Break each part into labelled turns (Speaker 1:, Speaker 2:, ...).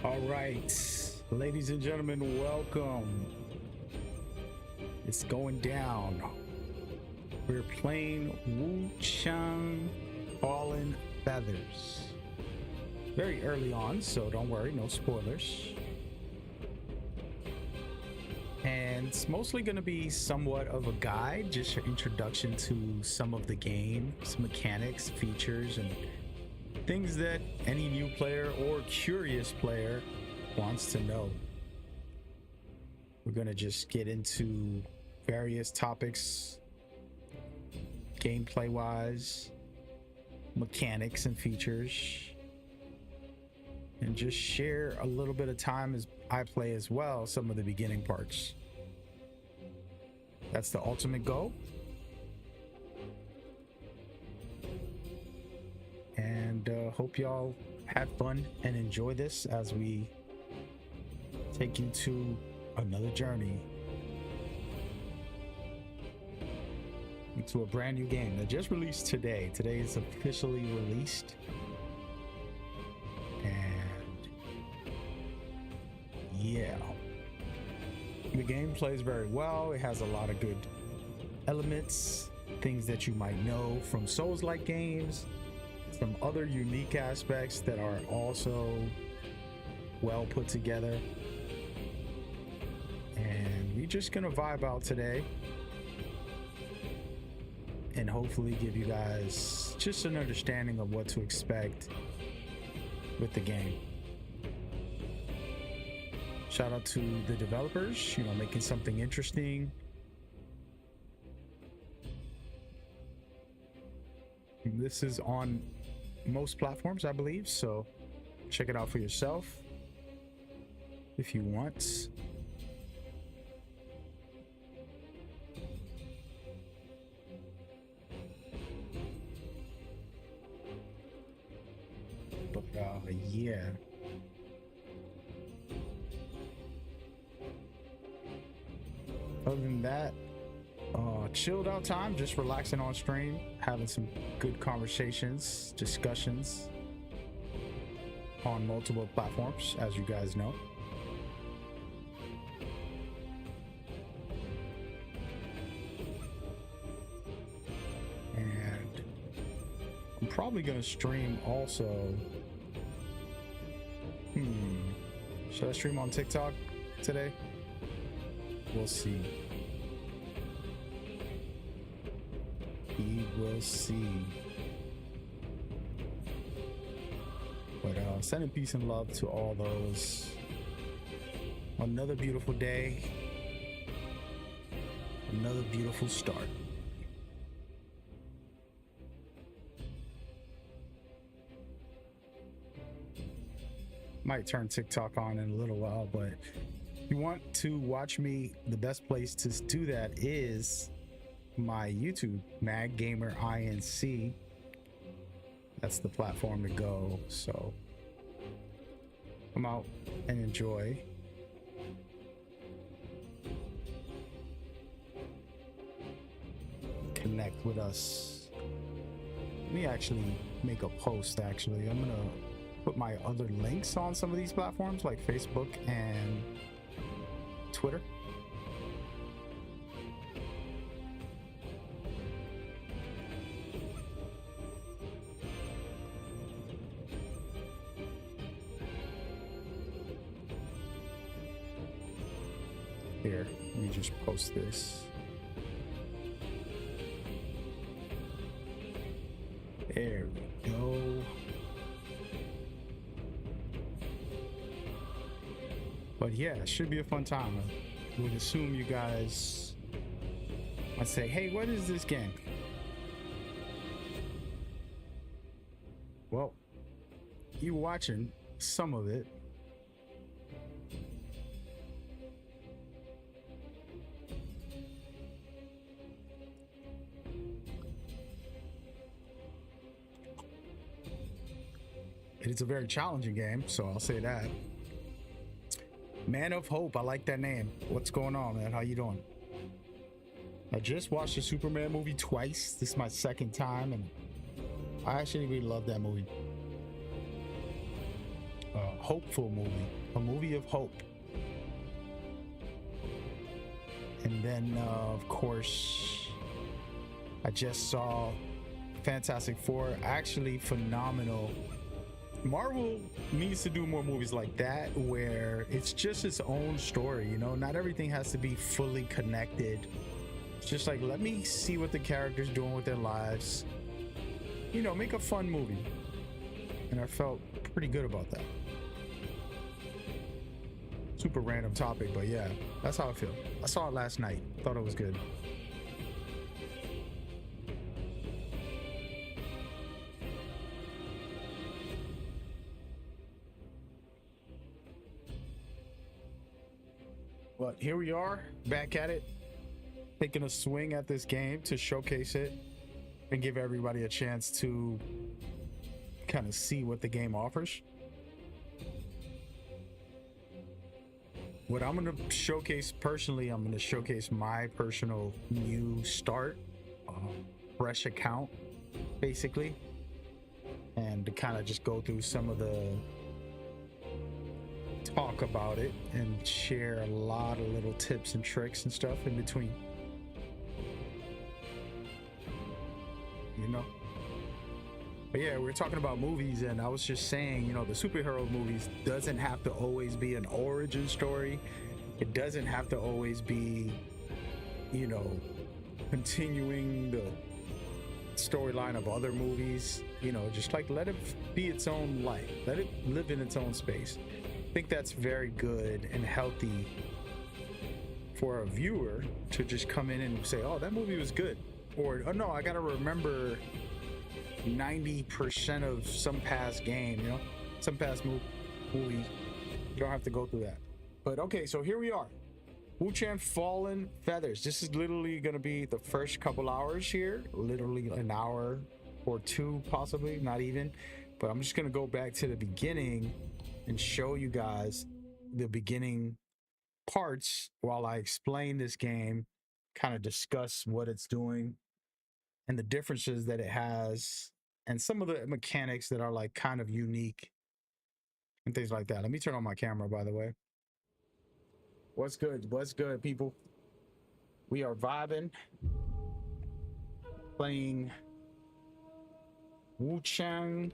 Speaker 1: All right, ladies and gentlemen, welcome. It's going down. We're playing Wuchang Fallen Feathers. Very early on, so don't worry, no spoilers. And it's mostly going to be somewhat of a guide, just your introduction to some of the game, some mechanics, features, and things that any new player or curious player wants to know. We're going to just get into various topics, gameplay wise, mechanics and features, and just share a little bit of time as I play as well, some of the beginning parts. That's the ultimate goal. And hope y'all had fun and enjoy this as we take you to another journey into a brand new game that just released today. Today is officially released, and yeah, the game plays very well. It has a lot of good elements, things that you might know from Souls-like games, some other unique aspects that are also well put together. And we're just gonna vibe out today and hopefully give you guys just an understanding of what to expect with the game. Shout out to the developers, making something interesting. This is on most platforms, I believe, so check it out for yourself if you want. But yeah, other than that, chilled out time, just relaxing on stream, having some good conversations, discussions on multiple platforms, as you guys know. And I'm probably gonna stream also. Should I stream on TikTok today? We'll see. We will see. But sending peace and love to all those. Another beautiful day. Another beautiful start. Might turn TikTok on in a little while, but if you want to watch me, the best place to do that is my YouTube, Mag Gamer INC. That's the platform to go. So come out and enjoy. Connect with us. Let me actually make a post. Actually, I'm gonna put my other links on some of these platforms like Facebook and Twitter. Here, let me just post this. There we go. But yeah, it should be a fun time. I would assume you guys might say, hey, what is this game? Well, you watching some of it. It's a very challenging game, so I'll say that. Man of Hope, I like that name. What's going on, man? How you doing? I just watched the Superman movie twice. This is my second time, and I actually really love that movie. hopeful movie, a movie of hope. And then, of course, I just saw Fantastic Four. Actually, phenomenal. Marvel needs to do more movies like that where it's just its own story, you know, not everything has to be fully connected. It's just like, let me see what the characters doing with their lives, you know, make a fun movie. And I felt pretty good about that. Super random topic, but yeah, that's how I feel. I saw it last night, thought it was good. But here we are, back at it, taking a swing at this game to showcase it and give everybody a chance to kind of see what the game offers. What I'm going to showcase personally, I'm going to showcase my personal new start, fresh account, basically, and to kind of just go through some of the talk about it and share a lot of little tips and tricks and stuff in between, you know. But yeah, we're talking about movies, and I was just saying, you know, the superhero movies doesn't have to always be an origin story. It doesn't have to always be, you know, continuing the storyline of other movies. You know, just like let it be its own life, let it live in its own space. I think that's very good and healthy for a viewer to just come in and say, oh, that movie was good, or oh no, I gotta remember 90% of some past game, you know, some past movie. You don't have to go through that. But okay, so here we are, Wuchang Fallen Feathers. This is literally gonna be the first couple hours here, literally an hour or two, possibly, not even. But I'm just gonna go back to the beginning and show you guys the beginning parts while I explain this game, kind of discuss what it's doing and the differences that it has, and some of the mechanics that are like kind of unique and things like that. Let me turn on my camera, by the way. What's good? What's good, people? We are vibing, playing Wuchang.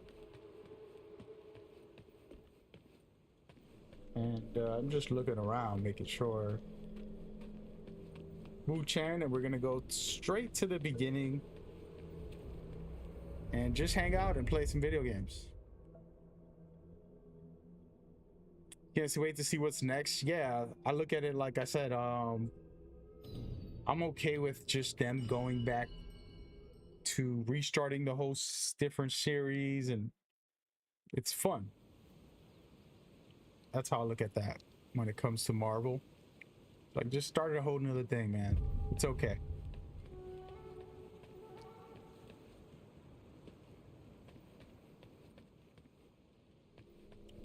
Speaker 1: And I'm just looking around, making sure. Wuchang, and we're gonna go straight to the beginning and just hang out and play some video games. Can't wait to see what's next. Yeah, I look at it like I said, I'm okay with just them going back to restarting the whole different series, and it's fun. That's how I look at that when it comes to Marvel. Like, just started a whole nother thing, man. It's okay.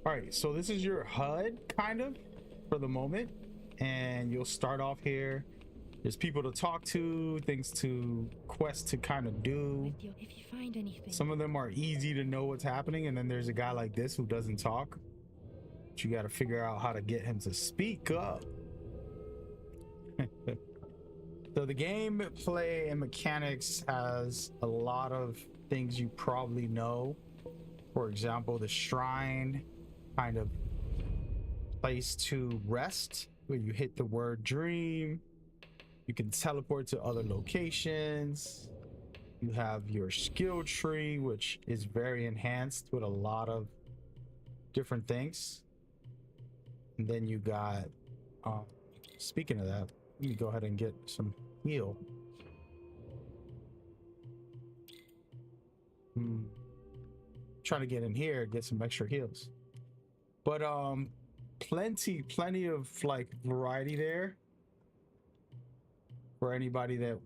Speaker 1: All right, so this is your HUD, kind of, for the moment. And you'll start off here. There's people to talk to, things to, quests to kind of do.
Speaker 2: If you find anything.
Speaker 1: Some of them are easy to know what's happening, and then there's a guy like this who doesn't talk. But you got to figure out how to get him to speak up. So the gameplay and mechanics has a lot of things you probably know. For example, the shrine, kind of place to rest, where you hit the word dream. You can teleport to other locations. You have your skill tree, which is very enhanced with a lot of different things. And then you got, speaking of that, let me go ahead and get some heal. Trying to get in here, get some extra heals. But plenty of like variety there for anybody that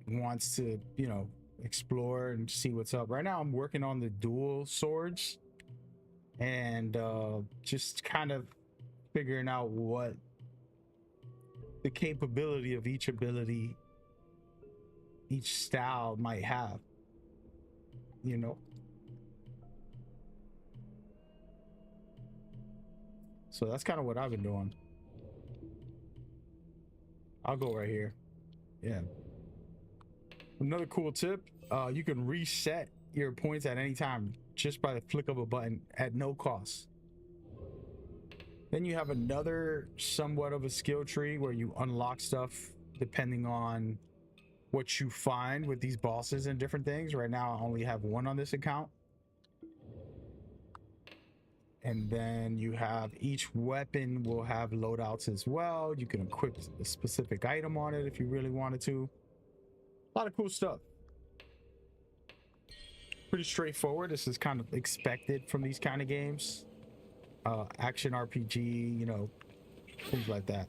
Speaker 1: wants to, you know, explore and see what's up. Right now I'm working on the dual swords and just kind of figuring out what the capability of each ability, each style might have, you know. So that's kind of what I've been doing. I'll go right here. Yeah. Another cool tip, you can reset your points at any time just by the flick of a button at no cost. Then you have another somewhat of a skill tree where you unlock stuff depending on what you find with these bosses and different things. Right now I only have one on this account. And then you have each weapon will have loadouts as well. You can equip a specific item on it if you really wanted to. A lot of cool stuff. Pretty straightforward. This is kind of expected from these kind of games. Action RPG, you know, things like that.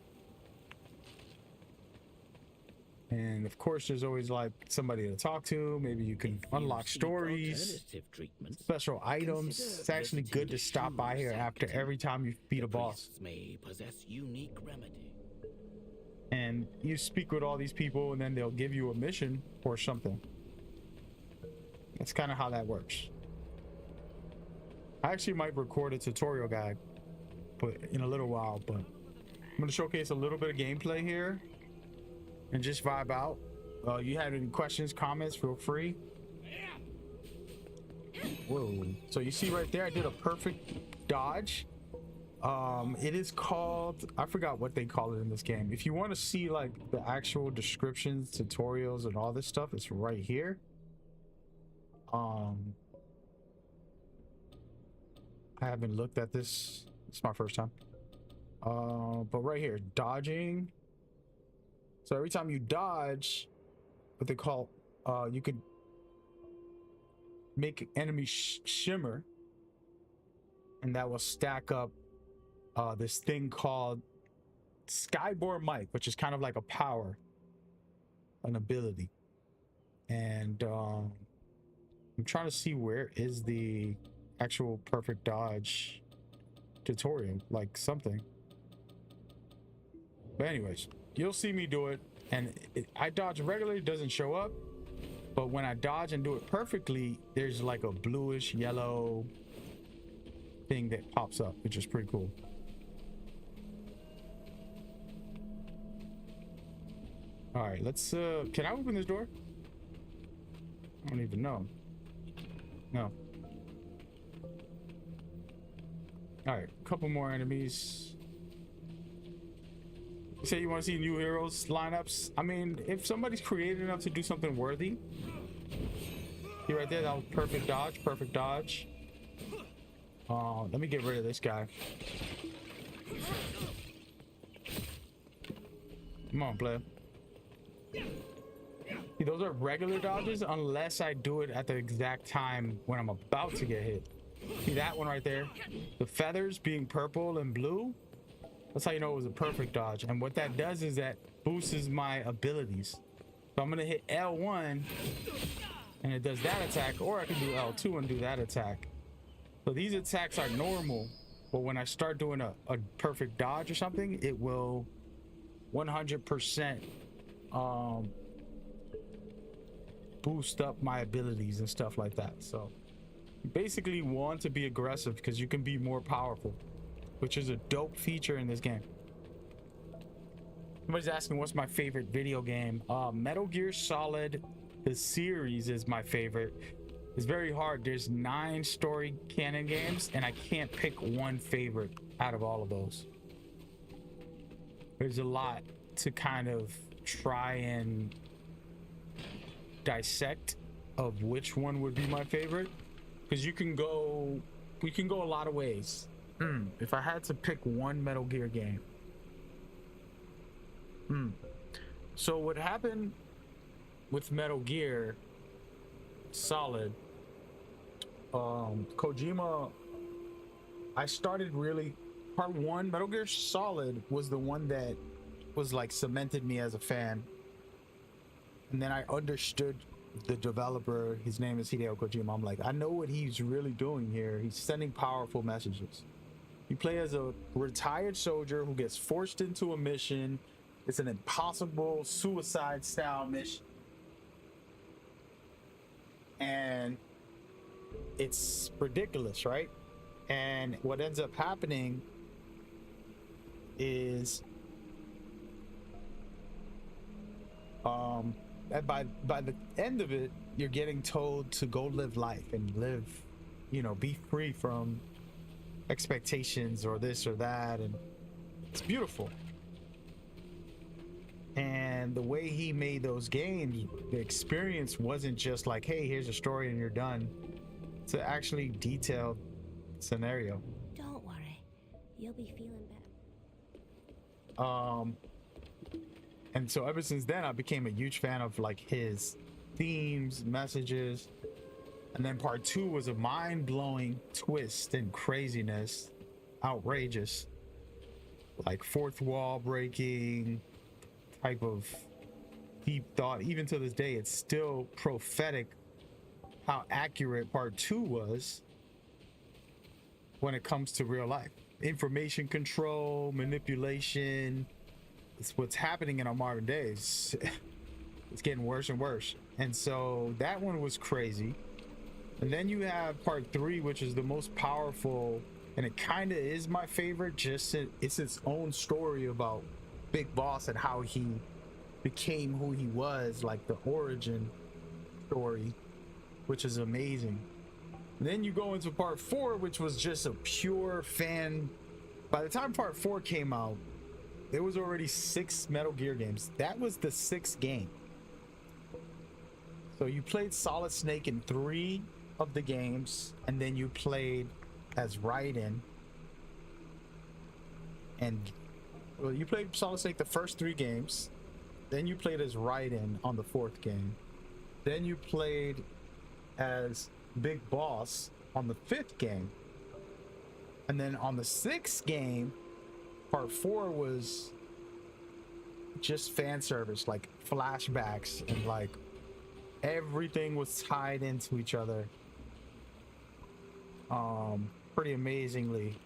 Speaker 1: And of course, there's always like somebody to talk to. Maybe you can unlock stories, special items. It's actually good to stop by here after every time you beat a boss.
Speaker 2: May possess unique remedy.
Speaker 1: And you speak with all these people, and then they'll give you a mission or something. That's kind of how that works. I actually might record a tutorial guide, but in a little while. But I'm going to showcase a little bit of gameplay here and just vibe out. You had any questions, comments, feel free. Whoa. So you see right there, I did a perfect dodge. It is called, I forgot what they call it in this game. If you want to see like the actual descriptions, tutorials, and all this stuff, it's right here. I haven't looked at this. It's my first time. But right here, dodging. So every time you dodge, what they call, you could make enemy shimmer, and that will stack up this thing called Skyborn Might, which is kind of like a power, an ability. And I'm trying to see where is the actual perfect dodge tutorial, like something. But anyways, you'll see me do it, and I dodge regularly, it doesn't show up, but when I dodge and do it perfectly, there's like a bluish yellow thing that pops up, which is pretty cool. All right, let's can I open this door? I don't even know. No. All right, a couple more enemies. You say you want to see new heroes lineups? I mean, if somebody's creative enough to do something worthy. See right there, that was perfect dodge, perfect dodge. Let me get rid of this guy. Come on, player. See, those are regular dodges unless I do it at the exact time when I'm about to get hit. See that one right there? The feathers being purple and blue. That's how you know it was a perfect dodge. And what that does is that boosts my abilities. So I'm gonna hit L1 and it does that attack, or I can do L2 and do that attack. So these attacks are normal, but when I start doing a perfect dodge or something, it will 100% boost up my abilities and stuff like that. So you basically want to be aggressive because you can be more powerful, which is a dope feature in this game. Somebody's asking what's my favorite video game. Metal Gear Solid, the series, is my favorite. It's very hard. There's 9 story canon games and I can't pick one favorite out of all of those. There's a lot to kind of try and dissect of which one would be my favorite, because we can go a lot of ways. If I had to pick one Metal Gear game, so what happened with Metal Gear Solid, Kojima, I started really, part 1 Metal Gear Solid was the one that was like cemented me as a fan. And then I understood the developer, his name is Hideo Kojima. I'm like, I know what he's really doing here. He's sending powerful messages. You play as a retired soldier who gets forced into a mission. It's an impossible suicide style mission. And it's ridiculous, right? And what ends up happening is that by the end of it, you're getting told to go live life and live, you know, be free from expectations or this or that, and it's beautiful. And the way he made those games, the experience wasn't just like, hey, here's a story and you're done. It's an actually detailed scenario.
Speaker 3: Don't worry, you'll be feeling better.
Speaker 1: And so ever since then, I became a huge fan of like his themes, messages. And then part 2 was a mind-blowing twist and craziness, outrageous, like fourth wall breaking type of deep thought. Even to this day, it's still prophetic how accurate part 2 was when it comes to real life. Information control, manipulation. It's what's happening in our modern days. It's getting worse and worse. And so that one was crazy. And then you have part 3, which is the most powerful, and it kind of is my favorite. Just it's its own story about Big Boss and how he became who he was, like the origin story, which is amazing. And then you go into part 4, which was just a pure fan. By the time part 4 came out, there was already 6 Metal Gear games. That was the 6th game. So you played Solid Snake in 3 of the games, and then you played as Raiden. And well, you played Solid Snake the first 3 games. Then you played as Raiden on the 4th game. Then you played as Big Boss on the 5th game. And then on the 6th game, part 4 was just fan service, like flashbacks, and like everything was tied into each other pretty amazingly.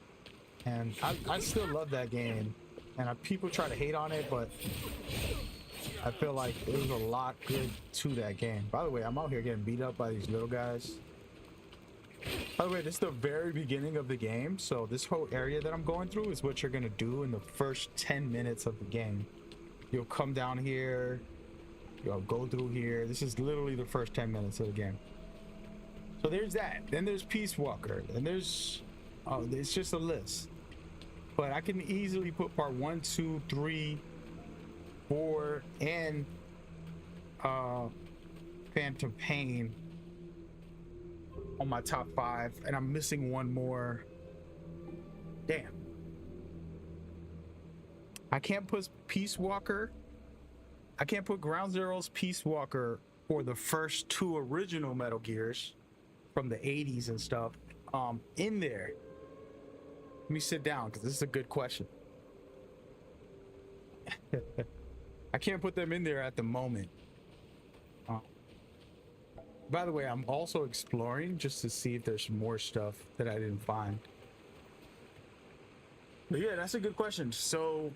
Speaker 1: And I still love that game, and people try to hate on it, but I feel like there's a lot good to that game. By the way, I'm out here getting beat up by these little guys. By the way, this is the very beginning of the game, so this whole area that I'm going through is what you're gonna do in the first 10 minutes of the game. You'll come down here, you'll go through here. This is literally the first 10 minutes of the game. So there's that. Then there's Peace Walker, and there's it's just a list. But I can easily put part 1, 2, 3, 4, and Phantom Pain on my top 5, and I'm missing one more. Damn. I can't put Peace Walker. I can't put Ground Zero's Peace Walker for the first 2 original Metal Gears from the 80s and stuff in there. Let me sit down, because this is a good question. I can't put them in there at the moment. By the way, I'm also exploring just to see if there's more stuff that I didn't find. But yeah, that's a good question. So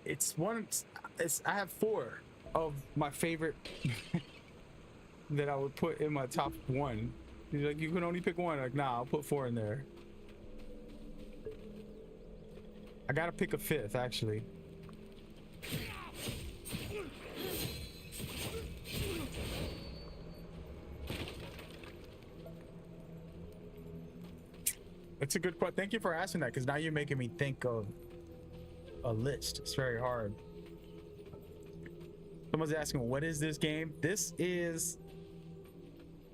Speaker 1: I have 4 of my favorite that I would put in my top 1. He's like, you can only pick 1. Like, nah, I'll put 4 in there. I gotta pick a 5th, actually. It's a good question. Thank you for asking that, because now you're making me think of a list. It's very hard. Someone's asking, what is this game? This is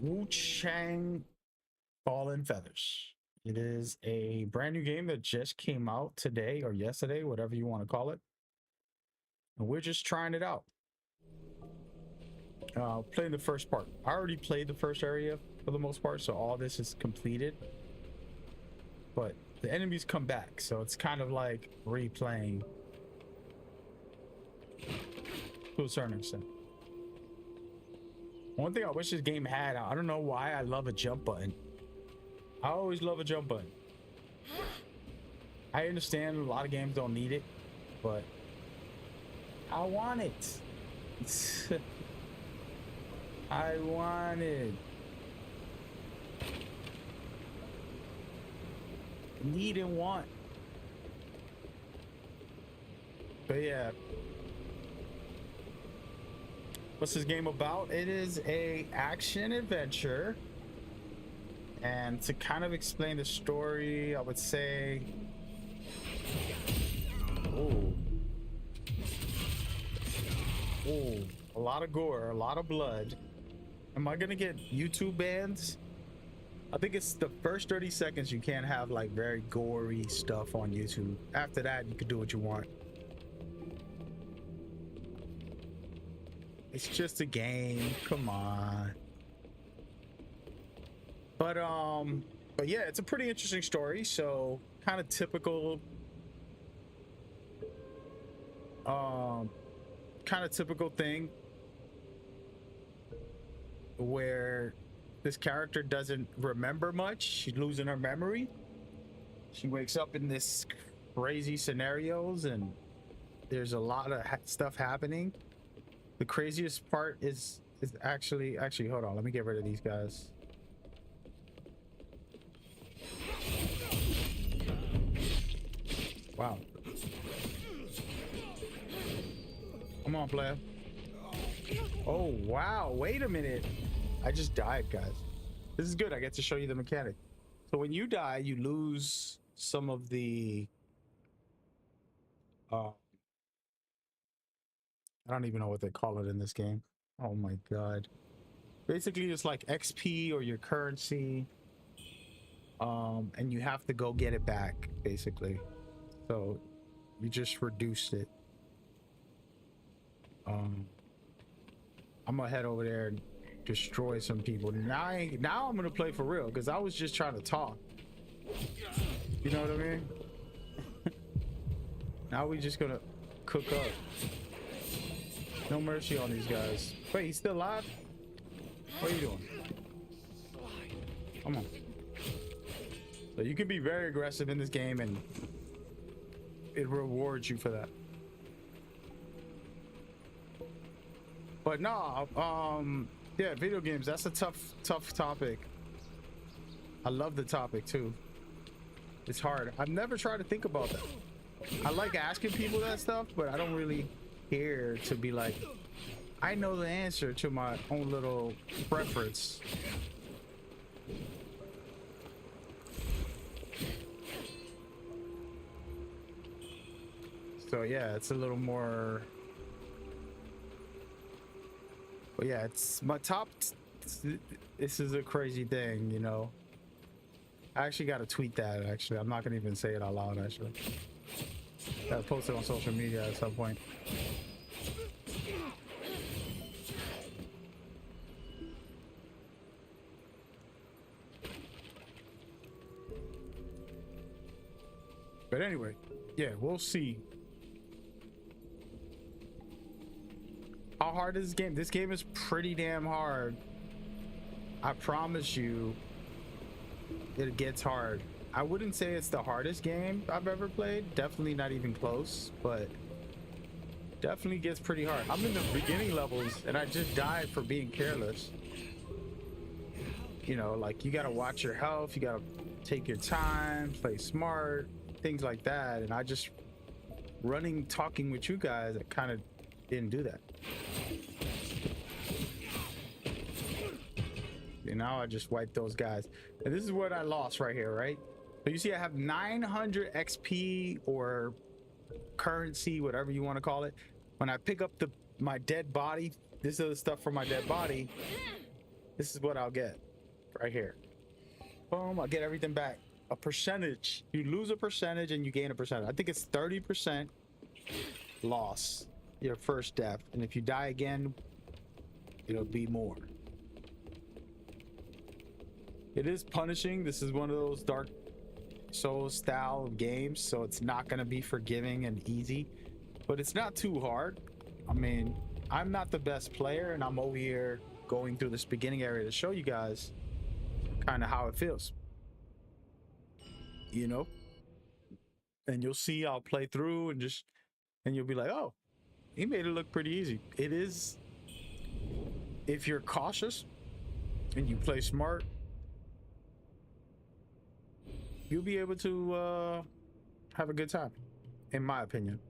Speaker 1: Wuchang Fallen Feathers. It is a brand new game that just came out today or yesterday, whatever you want to call it. And we're just trying it out. Playing the first part. I already played the first area for the most part, so all this is completed. But the enemies come back, so it's kind of like replaying to a certain extent. One thing I wish this game had, I don't know why I love a jump button. I always love a jump button. I understand a lot of games don't need it, but I want it. I want it. Need and want. But yeah, what's this game about? It is a action adventure, and to kind of explain the story, I would say, oh, a lot of gore, a lot of blood. Am I gonna get YouTube bans? I think it's the first 30 seconds you can't have like very gory stuff on YouTube. After that, you can do what you want. It's just a game. Come on. But yeah, it's a pretty interesting story. So kind of typical thing where this character doesn't remember much. She's losing her memory. She wakes up in this crazy scenarios and there's a lot of stuff happening. The craziest part is actually hold on, let me get rid of these guys. Wow. Come on, player. Oh wow, wait a minute. I just died, guys. This is good. I get to show you the mechanic. So when you die, you lose some of the I don't even know what they call it in this game. Oh my god. Basically it's like XP or your currency. And you have to go get it back, basically. So you just reduced it. I'm gonna head over there and destroy some people. Now I'm gonna play for real, because I was just trying to talk. You know what I mean? Now we just gonna cook up. No mercy on these guys. Wait, he's still alive? What are you doing? Come on. So you can be very aggressive in this game and it rewards you for that. But no, yeah, video games, that's a tough topic. I love the topic too. It's hard. I've never tried to think about that. I like asking people that stuff, but I don't really care to be like, I know the answer to my own little preference. So yeah, it's a little more. But yeah, it's my top. This is a crazy thing, you know. I actually got to tweet that. Actually, I'm not gonna even say it out loud. Actually, gotta post it on social media at some point. But anyway, yeah, we'll see. How hard is this game? This game is pretty damn hard. I promise you, it gets hard. I wouldn't say it's the hardest game I've ever played. Definitely not even close, but definitely gets pretty hard. I'm in the beginning levels and I just died for being careless. You know, like you gotta watch your health, you gotta take your time, play smart, things like that. And I just talking with you guys, I kind of didn't do that. And now I just wiped those guys. And this is what I lost right here, right? So you see I have 900 XP or currency, whatever you want to call it. When I pick up my dead body, this is the stuff from my dead body. This is what I'll get right here. Boom, I'll get everything back. A percentage. You lose a percentage and you gain a percentage. I think it's 30% loss your first death. And if you die again, it'll be more. It is punishing. This is one of those Dark Souls style of games, so it's not going to be forgiving and easy, but it's not too hard. I mean, I'm not the best player, and I'm over here going through this beginning area to show you guys kind of how it feels, you know. And you'll see I'll play through and you'll be like, oh, he made it look pretty easy. It is, if you're cautious and you play smart, you'll be able to have a good time, in my opinion.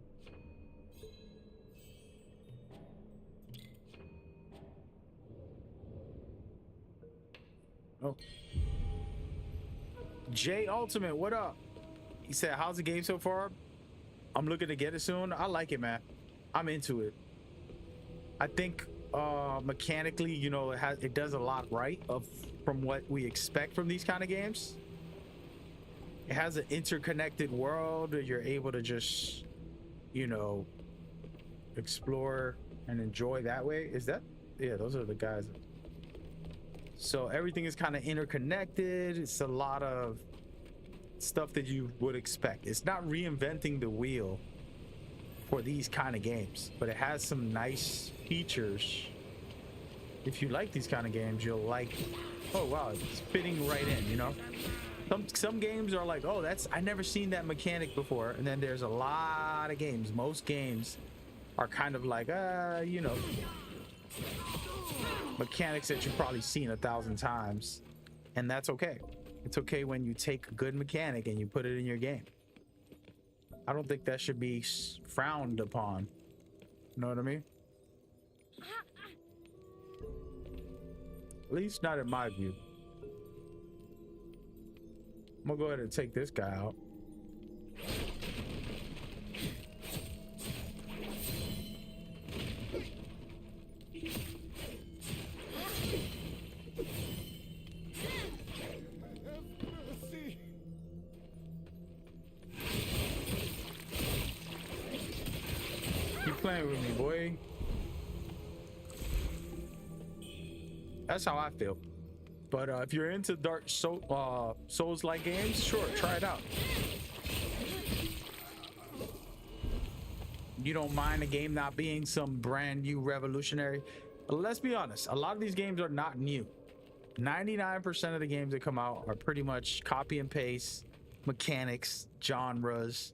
Speaker 1: Oh. J Ultimate, what up? He said, how's the game so far? I'm looking to get it soon. I like it, man. I'm into it. I think mechanically, you know, it does a lot right from what we expect from these kind of games. It has an interconnected world that you're able to just, you know, explore and enjoy that way. Is that? Yeah, those are the guys. So everything is kind of interconnected. It's a lot of stuff that you would expect. It's not reinventing the wheel for these kind of games, but it has some nice features. If you like these kind of games, you'll like, oh wow, it's fitting right in, you know. Some games are like, oh, I never seen that mechanic before. And then there's a lot of games. Most games are kind of like, you know, mechanics that you've probably seen 1,000 times. And that's okay. It's okay when you take a good mechanic and you put it in your game. I don't think that should be frowned upon. You know what I mean? At least not in my view. I'm gonna go ahead and take this guy out. Keep playing with me, boy. That's how I feel. But if you're into Dark Souls-like games, sure, try it out. You don't mind a game not being some brand new revolutionary. But let's be honest, a lot of these games are not new. 99% of the games that come out are pretty much copy and paste mechanics, genres.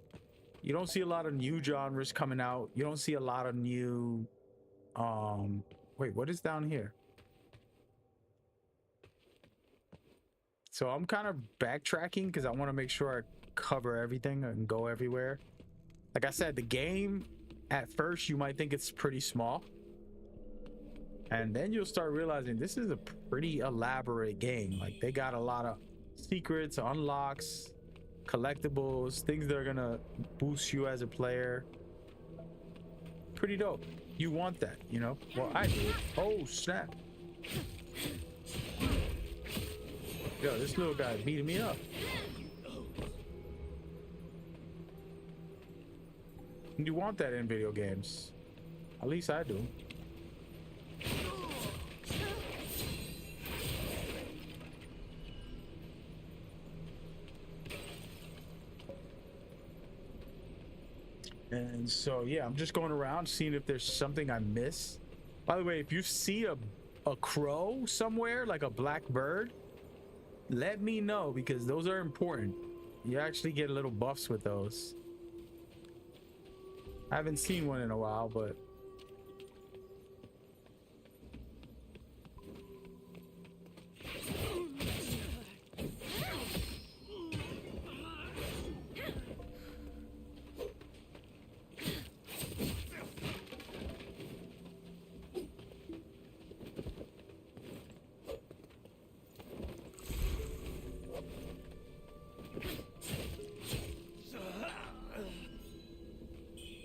Speaker 1: You don't see a lot of new genres coming out. You don't see a lot of new wait, what is down here? So I'm kind of backtracking because I want to make sure I cover everything and go everywhere. Like I said, the game, at first you might think it's pretty small, and then you'll start realizing this is a pretty elaborate game. Like they got a lot of secrets, unlocks, collectibles, things that are gonna boost you as a player. Pretty dope. You want that, you know? Well, I do. Oh snap. Yo, this little guy beating me up. You want that in video games. At least I do. And so, yeah, I'm just going around seeing if there's something I miss. By the way, if you see a crow somewhere, like a black bird, let me know, because those are important. You actually get little buffs with those. I haven't seen one in a while, but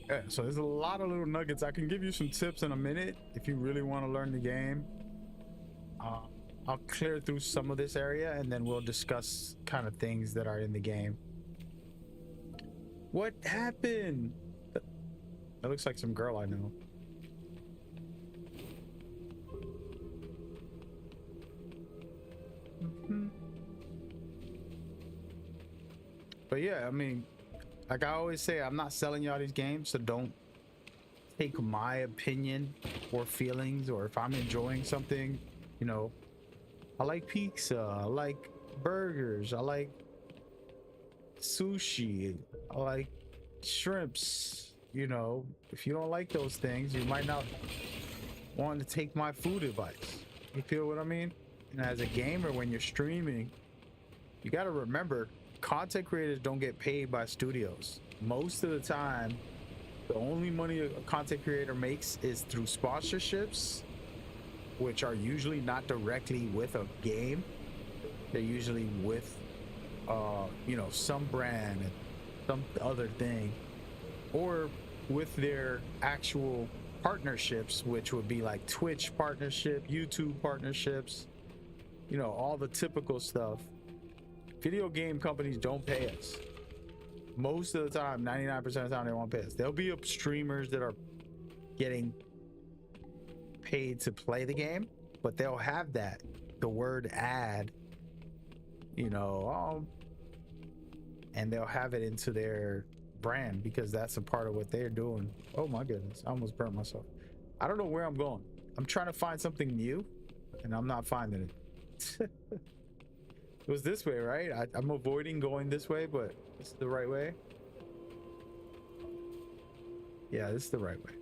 Speaker 1: yeah, so there's a lot of little nuggets. I can give you some tips in a minute if you really want to learn the game. I'll clear through some of this area and then we'll discuss kind of things that are in the game. What happened? That looks like some girl I know. But yeah, I mean, like I always say, I'm not selling y'all these games, so don't take my opinion or feelings, or if I'm enjoying something, you know, I like pizza, I like burgers, I like sushi, I like shrimps. You know, if you don't like those things, you might not want to take my food advice. You feel what I mean? And as a gamer, when you're streaming, you got to remember, content creators don't get paid by studios. Most of the time, the only money a content creator makes is through sponsorships, which are usually not directly with a game. They're usually with, you know, some brand and some other thing, or with their actual partnerships, which would be like Twitch partnership, YouTube partnerships, you know, all the typical stuff. Video game companies don't pay us. Most of the time, 99% of the time, they won't pay us. There'll be streamers that are getting paid to play the game, but they'll have that, the word ad, you know, and they'll have it into their brand because that's a part of what they're doing. Oh my goodness, I almost burnt myself. I don't know where I'm going. I'm trying to find something new and I'm not finding it. It was this way, right? I'm avoiding going this way, but this is the right way. Yeah, this is the right way.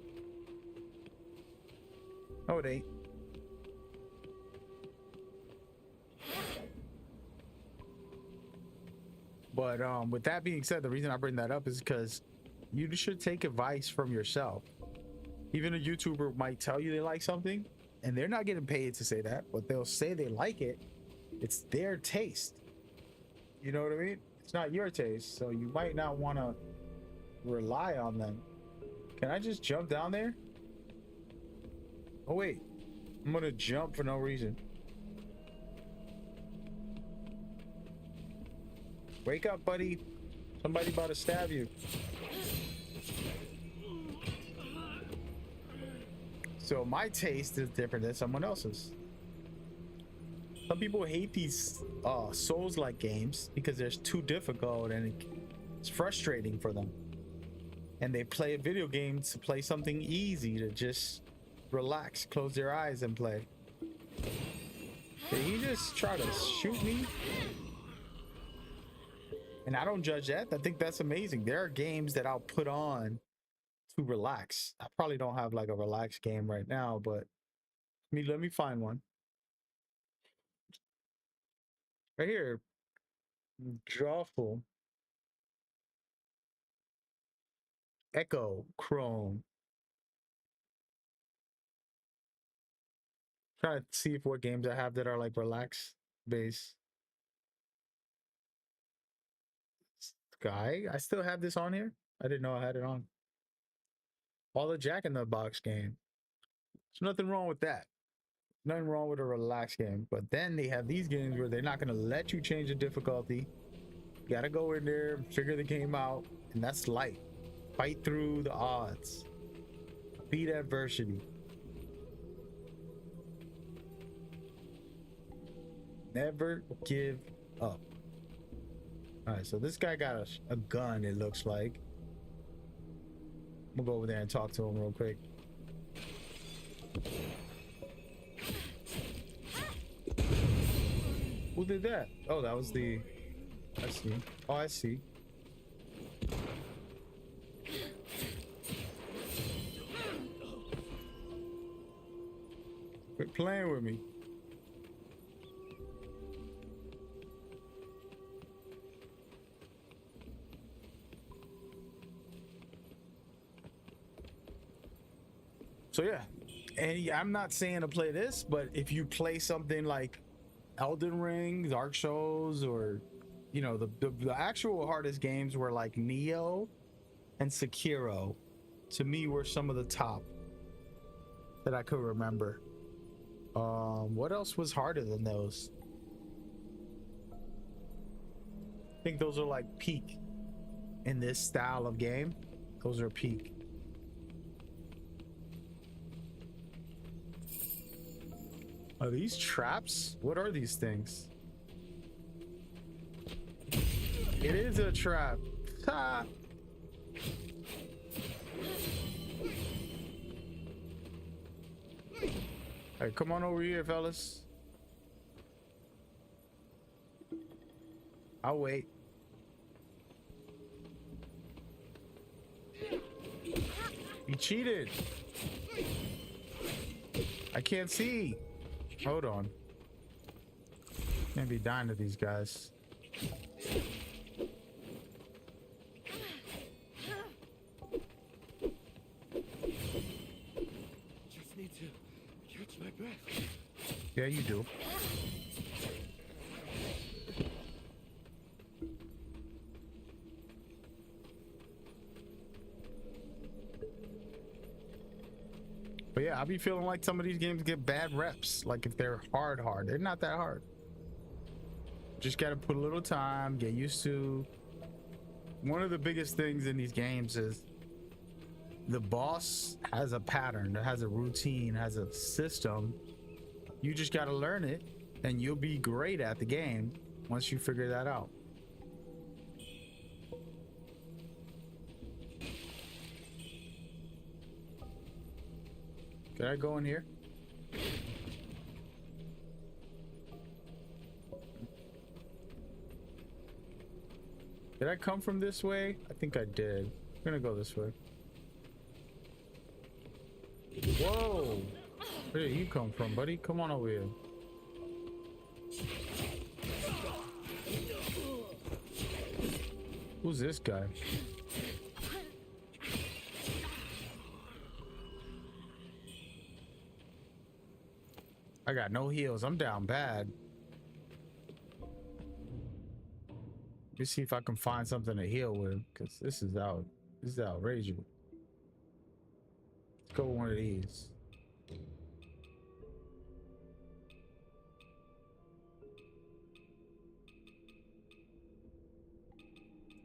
Speaker 1: Oh, it ain't. But with that being said, the reason I bring that up is because you should take advice from yourself. Even a YouTuber might tell you they like something and they're not getting paid to say that, but they'll say they like it. It's their taste. You know what I mean? It's not your taste, so you might not want to rely on them. Can I just jump down there? Oh wait, I'm gonna jump for no reason. Wake up, buddy. Somebody about to stab you. So my taste is different than someone else's. Some people hate these Souls-like games because they're too difficult and it's frustrating for them. And they play a video game to play something easy, to just relax, close their eyes and play. Did he just try to shoot me? And I don't judge that. I think that's amazing. There are games that I'll put on to relax. I probably don't have like a relaxed game right now, but let me find one. Right here. Drawful. Echo Chrome. Trying to see if what games I have that are like relax based. Sky. I still have this on here. I didn't know I had it on. All the Jack in the Box game. There's nothing wrong with that. Nothing wrong with a relaxed game. But then they have these games where they're not going to let you change the difficulty. You got to go in there, figure the game out, and that's light. Fight through the odds. Beat adversity. Never give up. All right, so this guy got a gun, it looks like. We'll go over there and talk to him real quick. Who did that? Oh, that was the... I see. Oh, I see. Quit playing with me. So yeah, and I'm not saying to play this, but if you play something like Elden Ring, Dark Souls, or you know the actual hardest games were like Neo and Sekiro, to me were some of the top that I could remember. What else was harder than those? I think those are like peak in this style of game. Those are peak. Are these traps? What are these things? It is a trap. Ha! Hey, come on over here, fellas. I'll wait. He cheated. I can't see. Hold on. Can't be dying to these guys.
Speaker 2: Just need to catch my breath.
Speaker 1: Yeah, you do. I be feeling like some of these games get bad reps. Like if they're hard, they're not that hard. Just gotta put a little time, get used to. One of the biggest things in these games is the boss has a pattern, has a routine, has a system. You just gotta learn it, and you'll be great at the game once you figure that out. Can I go in here? Did I come from this way? I think I did. I'm gonna go this way. Whoa! Where did you come from, buddy? Come on over here. Who's this guy? I got no heals. I'm down bad. Let me see if I can find something to heal with, because this is outrageous. Let's go with one of these.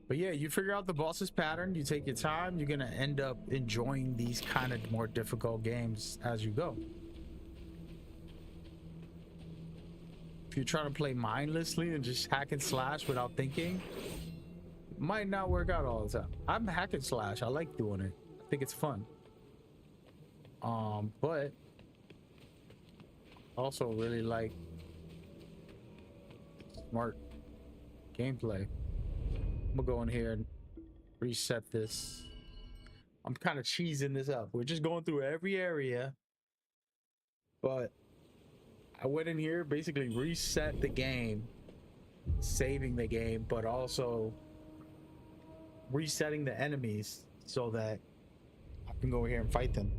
Speaker 1: But yeah, you figure out the boss's pattern, you take your time, you're gonna end up enjoying these kind of more difficult games as you go. If you're trying to play mindlessly and just hack and slash without thinking, it might not work out all the time. I'm hack and slash. I like doing it. I think it's fun. But also really like smart gameplay. I'm gonna go in here and reset this. I'm kind of cheesing this up. We're just going through every area, but I went in here, basically reset the game, saving the game, but also resetting the enemies so that I can go over here and fight them.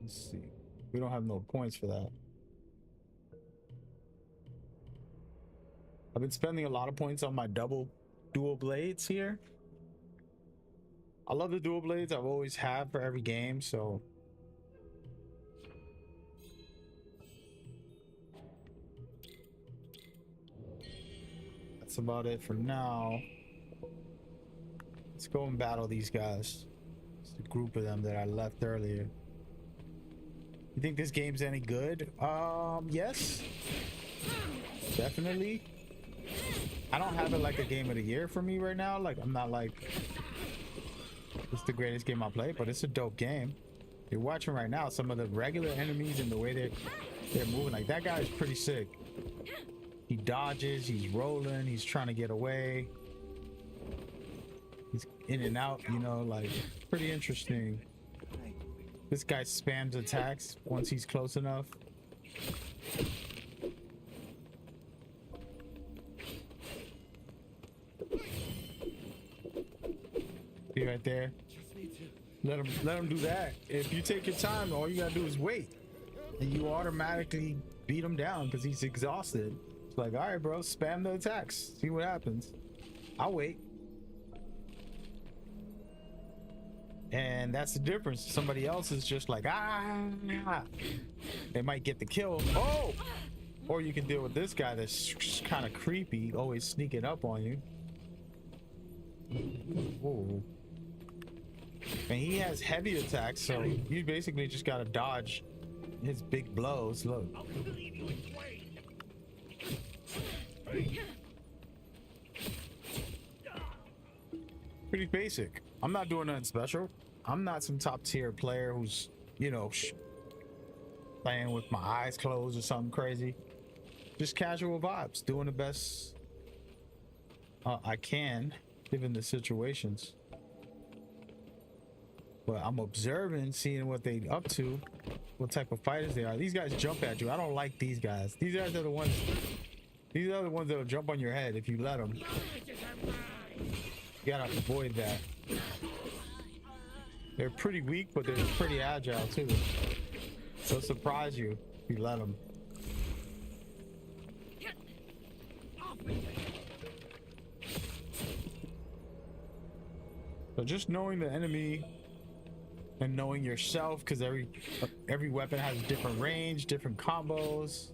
Speaker 1: Let's see. We don't have no points for that. I've been spending a lot of points on my dual blades here. I love the dual blades. I've always had for every game, so that's about it for now. Let's go and battle these guys. It's a group of them that I left earlier. You think this game's any good? Yes, definitely. I don't have it like a game of the year for me right now. Like, I'm not like it's the greatest game I play, but it's a dope game. You're watching right now some of the regular enemies and the way they're moving. Like, that guy is pretty sick. He dodges, he's rolling, he's trying to get away. He's in and out, you know, like, pretty interesting. This guy spams attacks once he's close enough. See right there. Let him do that. If you take your time, all you gotta do is wait, and you automatically beat him down because he's exhausted. It's like, all right, bro, spam the attacks. See what happens. I'll wait. And that's the difference. Somebody else is just like, they might get the kill. Oh! Or you can deal with this guy that's kind of creepy, always sneaking up on you. Whoa. And he has heavy attacks, so you basically just gotta dodge his big blows. Look. Pretty basic. I'm not doing nothing special. I'm not some top tier player who's, you know, playing with my eyes closed or something crazy. Just casual vibes, doing the best I can given the situations. But I'm observing, seeing what they up to, what type of fighters they are. These guys jump at you. I don't like these guys. These guys are the ones. These are the ones that'll jump on your head if you let them. You gotta avoid that. They're pretty weak, but they're pretty agile too. They'll surprise you if you let them. So just knowing the enemy and knowing yourself, because every weapon has different range, different combos.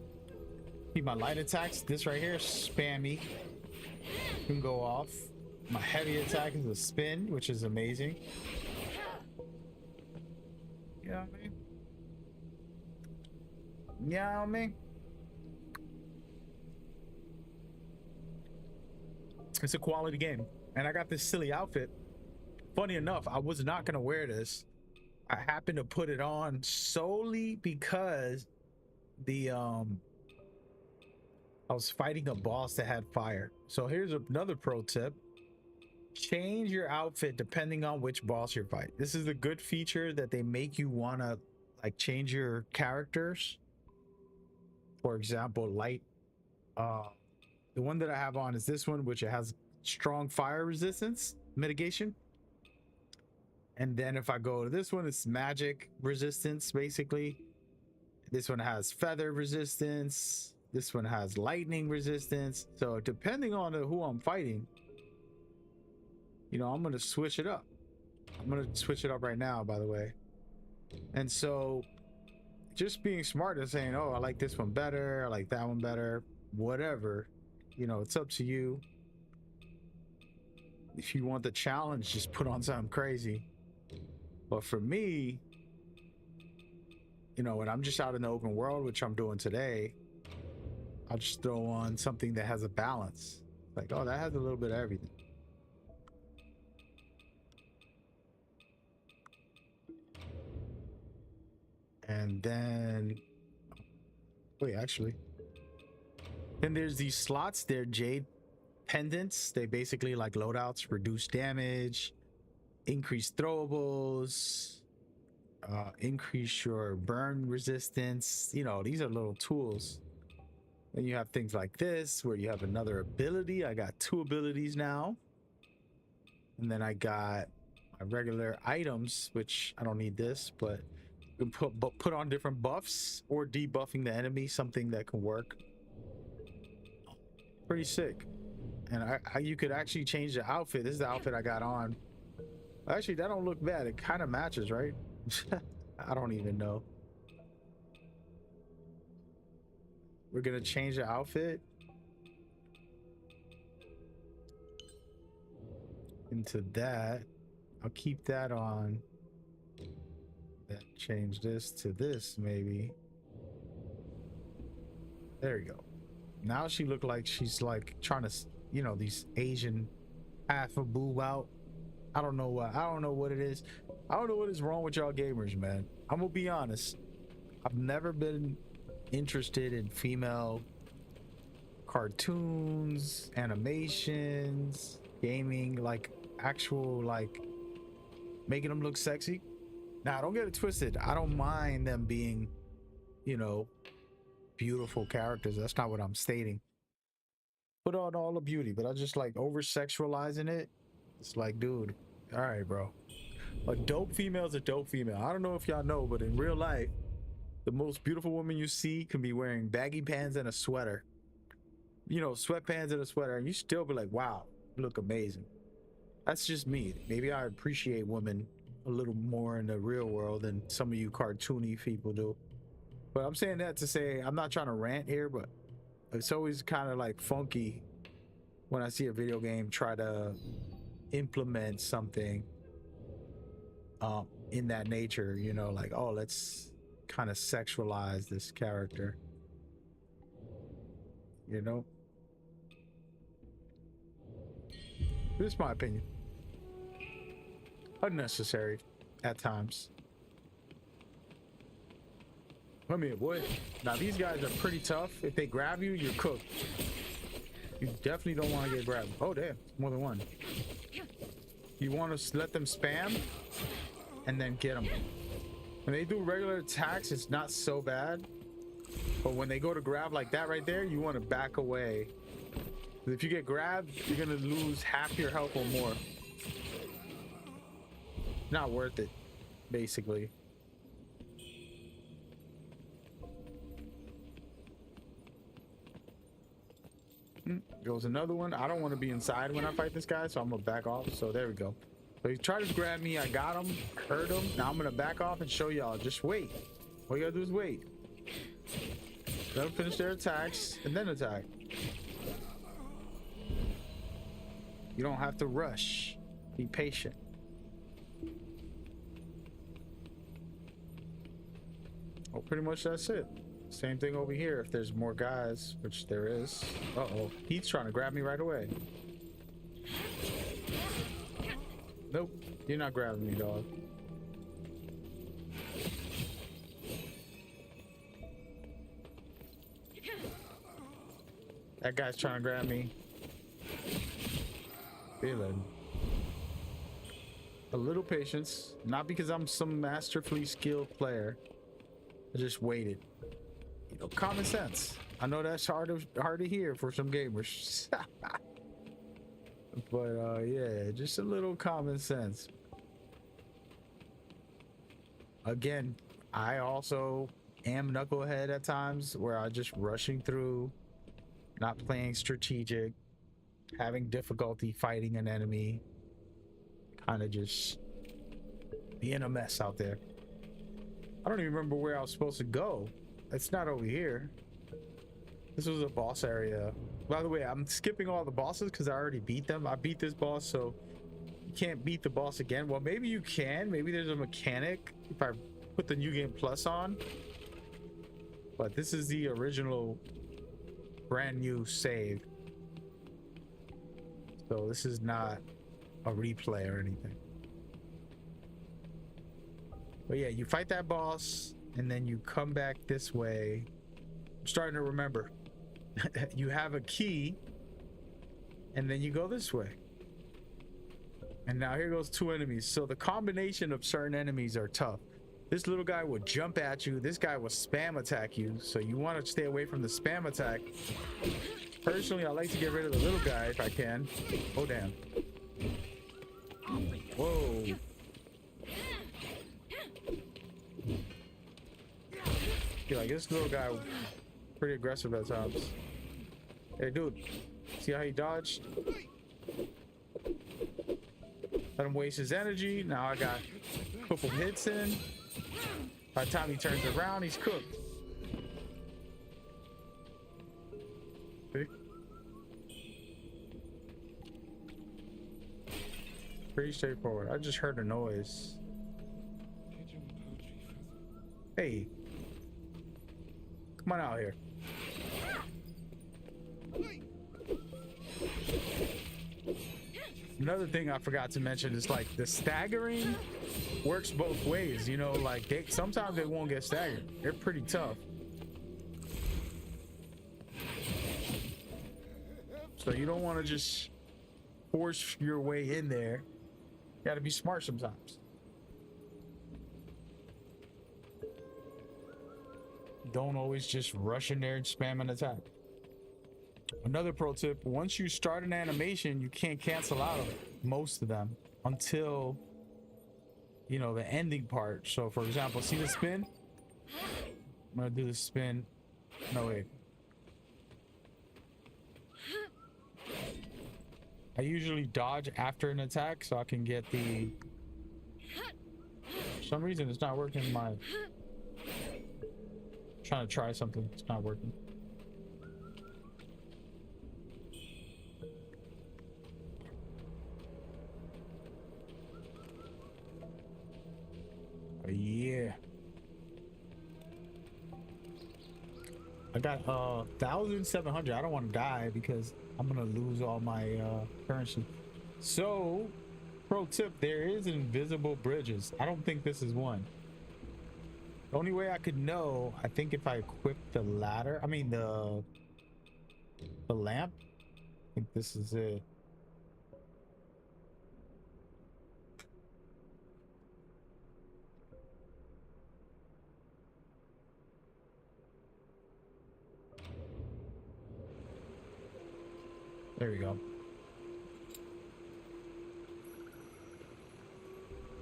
Speaker 1: See my light attacks, this right here, spammy, can go off. My heavy attack is a spin, which is amazing. You know what I mean? You know what I mean? It's a quality game. And I got this silly outfit. Funny enough, I was not gonna wear this. I happened to put it on solely because the I was fighting a boss that had fire. So here's another pro tip. Change your outfit depending on which boss you're fighting. This is a good feature that they make you wanna like change your characters. For example, light the one that I have on is this one, which it has strong fire resistance mitigation. And then if I go to this one, it's magic resistance, basically. This one has feather resistance. This one has lightning resistance. So depending on who I'm fighting, you know, I'm going to switch it up. I'm going to switch it up right now, by the way. And so just being smart and saying, oh, I like this one better. I like that one better, whatever. You know, it's up to you. If you want the challenge, just put on something crazy. But for me, you know, when I'm just out in the open world, which I'm doing today, I'll just throw on something that has a balance. Like, oh, that has a little bit of everything. And then, wait, actually, then there's these slots. They're jade pendants. They basically like loadouts, reduce damage, increase throwables, increase your burn resistance. You know, these are little tools. Then you have things like this where you have another ability. I got 2 abilities now. And then I got my regular items, which I don't need this, but you can put on different buffs or debuffing the enemy, something that can work. Pretty sick. And you could actually change the outfit. This is the outfit I got on. Actually, that don't look bad. It kind of matches, right? I don't even know. We're gonna change the outfit into that. I'll keep that on. Then change this to this, maybe. There you go. Now she looked like she's like trying to, you know, these Asian half a boob out. I don't know what it is. I don't know what is wrong with y'all gamers, man. I'm gonna be honest. I've never been interested in female cartoons, animations, gaming, like actual like making them look sexy. Now, don't get it twisted. I don't mind them being, you know, beautiful characters. That's not what I'm stating. Put on all the beauty, but I just like over sexualizing it. It's like, dude, all right, bro. A dope female is a dope female. I don't know if y'all know, but in real life, the most beautiful woman you see can be wearing baggy pants and a sweater. You know, sweatpants and a sweater, and you still be like, wow, you look amazing. That's just me. Maybe I appreciate women a little more in the real world than some of you cartoony people do. But I'm saying that to say, I'm not trying to rant here, but it's always kind of like funky when I see a video game try to implement something in that nature, you know, like, oh, let's kind of sexualize this character, you know. This is my opinion. Unnecessary at times. Come here, boy. Now these guys are pretty tough. If they grab you, you're cooked. You definitely don't want to get grabbed. Oh damn, more than one. You want to let them spam and then get them. When they do regular attacks, it's not so bad, but when they go to grab like that right there, you want to back away. If you get grabbed, you're gonna lose half your health or more. Not worth it, basically. Goes another one. I don't want to be inside when I fight this guy, so I'm gonna back off. So there we go. So he tried to grab me. I got him, hurt him. Now I'm gonna back off and show y'all. Just wait. All you gotta do is wait. Let them finish their attacks and then attack. You don't have to rush. Be patient. Oh, pretty much that's it. Same thing over here if there's more guys, which there is. Uh-oh. He's trying to grab me right away. Nope. You're not grabbing me, dog. That guy's trying to grab me. Feeling a little patience, not because I'm some masterfully skilled player. I just waited. You know, common sense. I know that's hard to hear for some gamers. But yeah, just a little common sense. Again, I also am knucklehead at times where I just rushing through, not playing strategic, having difficulty fighting an enemy, kind of just being a mess out there. I don't even remember where I was supposed to go. It's not over here. This was a boss area. By the way, I'm skipping all the bosses because I already beat them. I beat this boss, so you can't beat the boss again. Well, maybe you can. Maybe there's a mechanic if I put the New Game Plus on. But this is the original brand new save. So this is not a replay or anything. But yeah, you fight that boss and then you come back this way. I'm starting to remember. You have a key and then you go this way. And now here goes two enemies. So the combination of certain enemies are tough. This little guy will jump at you. This guy will spam attack you. So you want to stay away from the spam attack. Personally, I like to get rid of the little guy if I can. Oh, damn. Whoa. Feel like this little guy pretty aggressive at times. Hey, dude. See how he dodged? Let him waste his energy. Now I got a couple hits in. By the time he turns around, he's cooked. See? Pretty straightforward. I just heard a noise. Hey. Come on out here. Another thing I forgot to mention is like the staggering works both ways. You know, like sometimes they won't get staggered. They're pretty tough. So you don't want to just force your way in there. You got to be smart sometimes. Don't always just rush in there and spam an attack. Another pro tip, once you start an animation, you can't cancel out of most of them until, you know, the ending part. So for example, see the spin? I'm gonna do the spin. No, wait. I usually dodge after an attack so I can get the... For some reason it's not working. Trying to try something, it's not working. Yeah, I got 1,700. I don't want to die because I'm gonna lose all my currency. So pro tip, there is invisible bridges. I don't think this is one. The only way I could know, I think if I equip the ladder, I mean the lamp, I think this is it. There we go.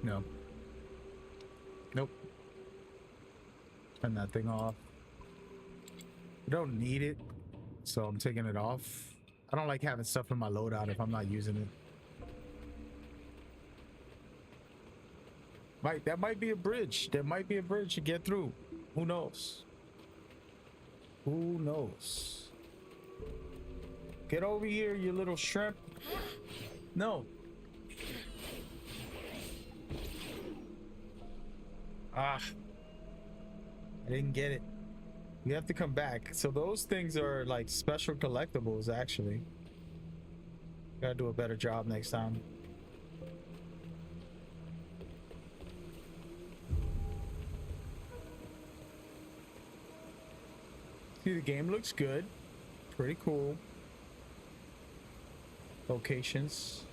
Speaker 1: No. Nope. Turn that thing off. I don't need it, so I'm taking it off. I don't like having stuff in my loadout if I'm not using it. That might be a bridge. There might be a bridge to get through. Who knows? Who knows? Get over here, you little shrimp. No. Ah. I didn't get it. We have to come back. So those things are like special collectibles, actually. Gotta do a better job next time. See, the game looks good. Pretty cool. Locations.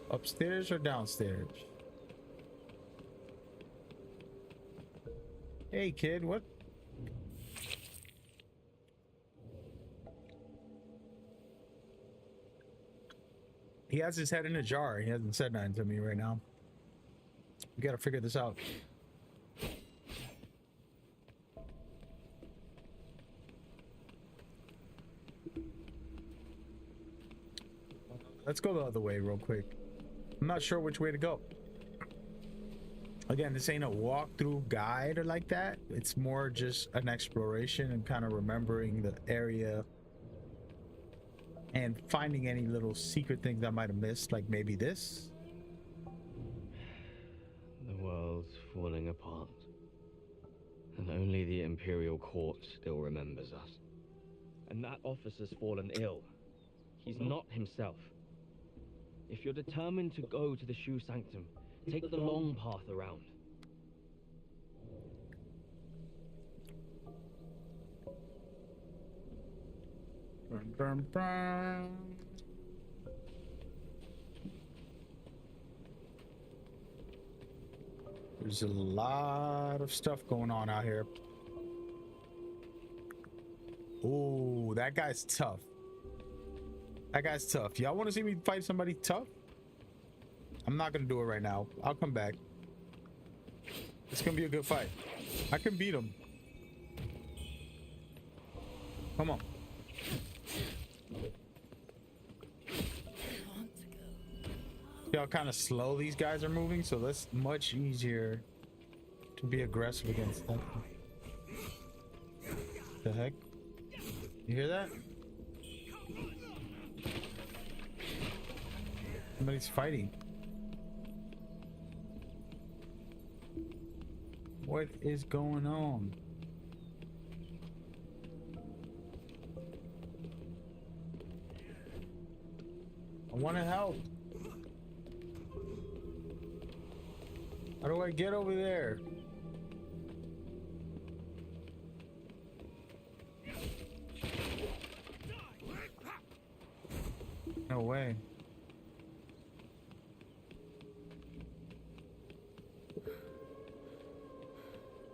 Speaker 1: Upstairs or downstairs? Hey kid, what? He has his head in a jar. He hasn't said nothing to me right now. We gotta figure this out. Let's go the other way real quick. I'm not sure which way to go. Again, this ain't a walkthrough guide or like that. It's more just an exploration and kind of remembering the area and finding any little secret things I might have missed, like maybe this.
Speaker 4: The world's falling apart, and only the Imperial Court still remembers us. And that officer's fallen ill. He's not himself. If you're determined to go to the Shu Sanctum, take the long path around.
Speaker 1: Bum, bum, bum. There's a lot of stuff going on out here. Ooh, that guy's tough. That guy's tough. Y'all want to see me fight somebody tough? I'm not gonna do it right now. I'll come back. It's gonna be a good fight. I can beat him. Come on. See how kind of slow these guys are moving, so that's much easier to be aggressive against them. The heck? You hear that? Somebody's fighting. What is going on? I want to help. How do I get over there? No way.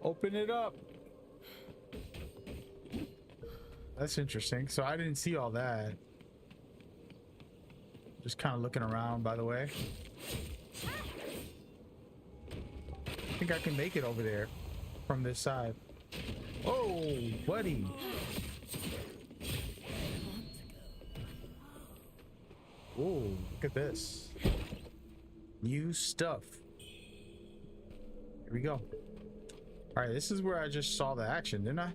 Speaker 1: Open it up. That's interesting. So I didn't see all that. Just kind of looking around, by the way. I think I can make it over there from this side. Oh, buddy. Oh, look at this. New stuff. Here we go. All right, this is where I just saw the action, didn't I?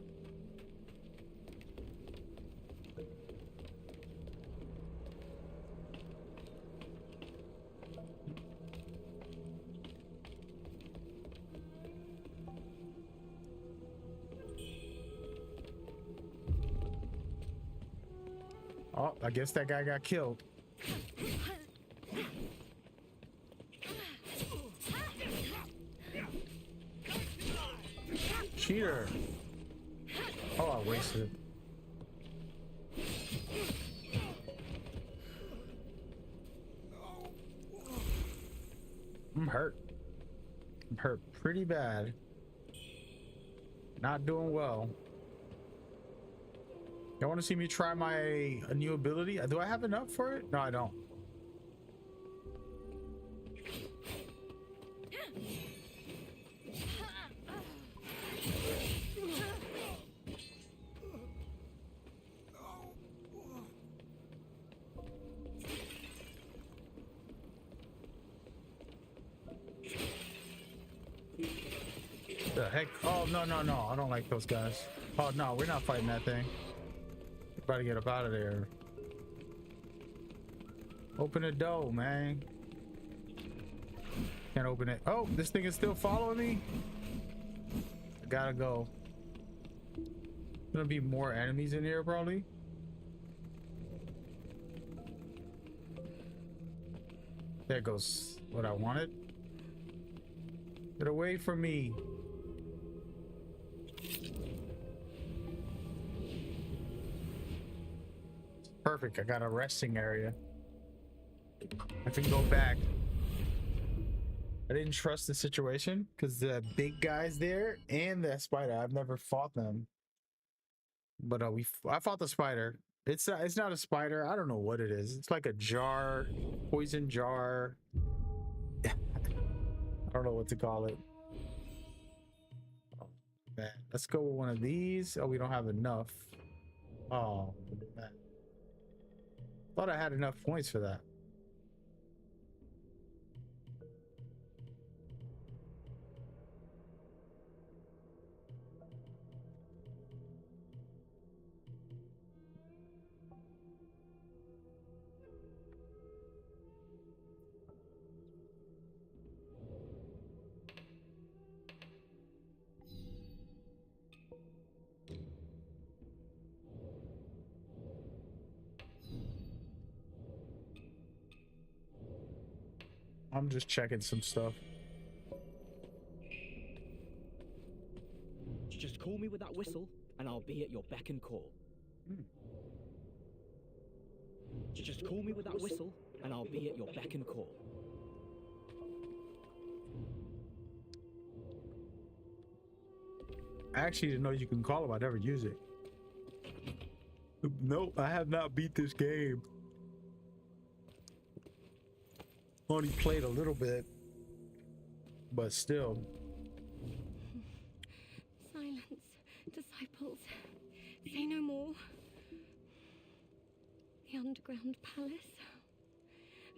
Speaker 1: Oh, I guess that guy got killed. Cheater. Oh, I wasted it. I'm hurt. I'm hurt pretty bad. Not doing well. Y'all want to see me try a new ability? Do I have enough for it? No, I don't. the heck? Oh, no, no, no. I don't like those guys. Oh, no, we're not fighting that thing. We're about to get up out of there. Open the door, man. Can't open it. Oh, this thing is still following me. I gotta go. Gonna be more enemies in here, probably. There goes what I wanted. Get away from me. Perfect. I got a resting area. I can go back. I didn't trust the situation because the big guys there and that spider. I've never fought them, but I fought the spider. It's not a spider. I don't know what it is. It's like a jar, poison jar. I don't know what to call it. Oh, man. Let's go with one of these. Oh, we don't have enough. Oh, man. Thought I had enough points for that. I'm just checking some stuff.
Speaker 2: Just call me with that whistle, and I'll be at your beck and call. Just call me with that whistle, and I'll be at your beck and call.
Speaker 1: I actually didn't know you can call them. I never use it. Nope, I have not beat this game. Only played a little bit, but still.
Speaker 3: Silence, disciples. Say no more. The underground palace.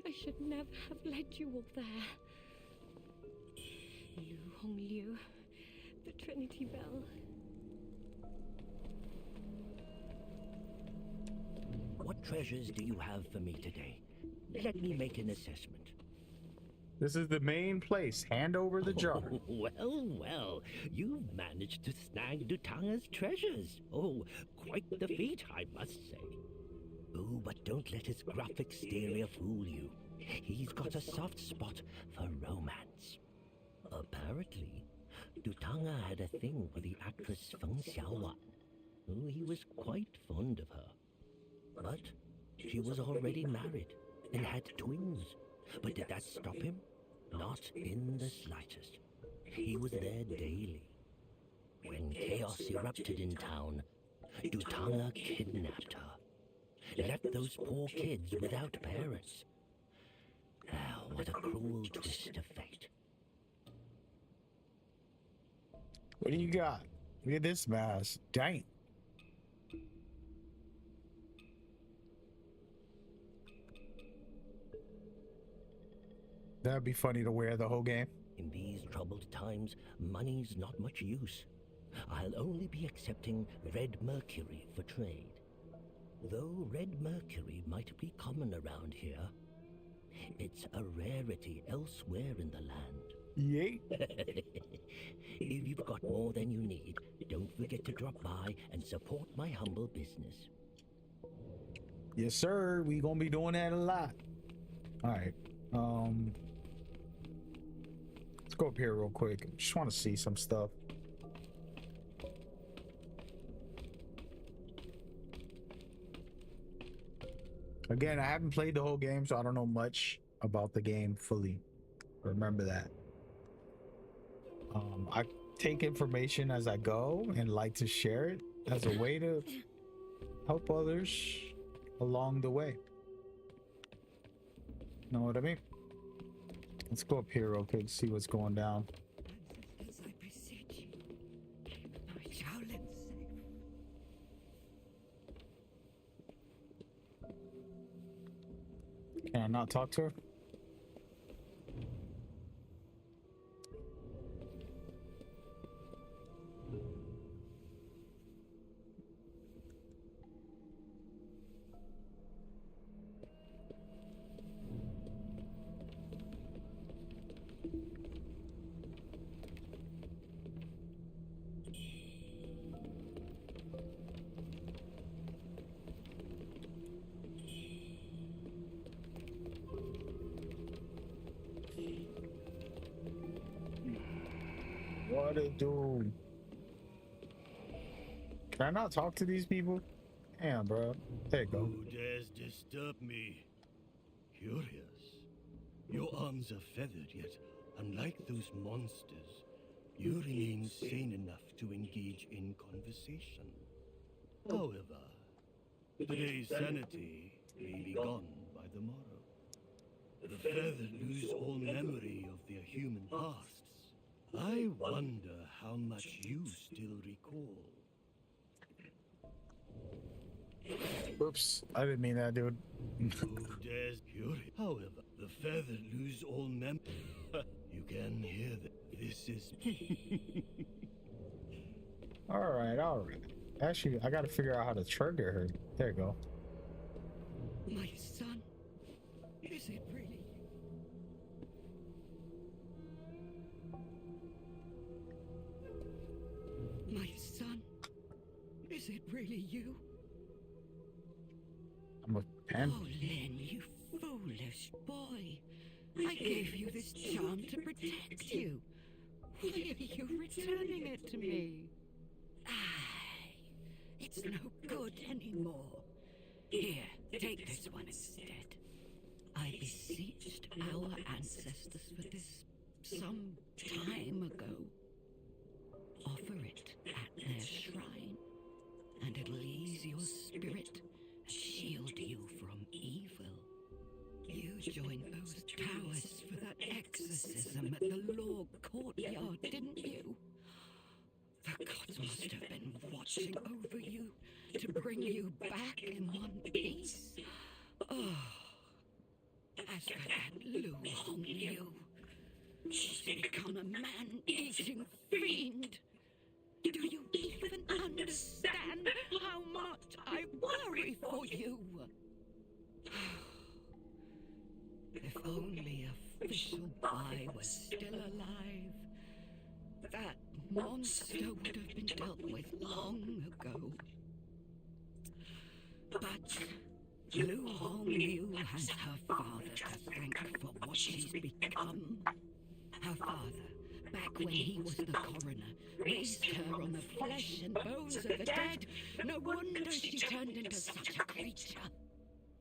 Speaker 3: I should never have led you all there. Lu Hong Liu, the Trinity Bell.
Speaker 2: What treasures do you have for me today? Let me make an assessment.
Speaker 1: This is the main place. Hand over the jar.
Speaker 2: Well, well, you've managed to snag Dutanga's treasures. Oh, quite the feat, I must say. Oh, but don't let his gruff exterior fool you. He's got a soft spot for romance. Apparently, Dutanga had a thing for the actress Feng Xiaowan. Oh, he was quite fond of her. But she was already married and had twins. But did that stop him? Not in the slightest. He was there daily. When chaos erupted in town, Dutanga kidnapped her. Left those poor kids without parents. Ah, what a cruel twist of fate.
Speaker 1: What do you got? Look at this mask. Dang. That'd be funny to wear the whole game.
Speaker 2: In these troubled times, money's not much use. I'll only be accepting red mercury for trade. Though red mercury might be common around here, it's a rarity elsewhere in the land.
Speaker 1: Yay.
Speaker 2: If you've got more than you need, don't forget to drop by and support my humble business.
Speaker 1: Yes, sir. We gonna be doing that a lot. All right. Let's go up here real quick. Just want to see some stuff. Again, I haven't played the whole game, so I don't know much about the game fully. Remember that. I take information as I go and like to share it as a way to help others along the way. Know what I mean? Let's go up here real quick, see what's going down.
Speaker 5: As I beseech you, keep my Shaolin safe.
Speaker 1: Can I not talk to her? What it do? Can I not talk to these people? Damn, bro. There you go.
Speaker 6: Who dares disturb me? Curious. Your arms are feathered, yet, unlike those monsters, you remain sane enough to engage in conversation. However, today's sanity may be gone by the morrow. The feathered lose all memory of their human pasts. I wonder how much you still recall.
Speaker 1: Oops, I didn't mean that, dude.
Speaker 6: Who dares curious? However, the feathered lose all memory. You can hear that. This is
Speaker 1: All right, all right. Actually, I gotta figure out how to trigger her. There you go.
Speaker 5: My son, is it really you? My son, is it really you?
Speaker 1: I'm a pen.
Speaker 5: Oh, Len, you foolish boy. I gave you this charm to protect you. Why are you returning it to me? It's no good anymore. Here, take this one instead. I beseeched our ancestors for this some time ago. Offer it at their shrine, and it'll ease your spirit and shield you from evil. You joined those towers for that exorcism at the Lord Courtyard, didn't you? The gods must have been watching over you to bring you back in one piece. Oh, as for that Lu Hong Yu, she's become a man-eating fiend. Do you even understand how much I worry for you? If only Official Bai was still alive, that monster would have been dealt with long ago. But Lu Hongyu has her father to thank for what she's become. Her father, back when he was the coroner, raised her on the flesh and bones of the dead. No wonder she turned into such a creature.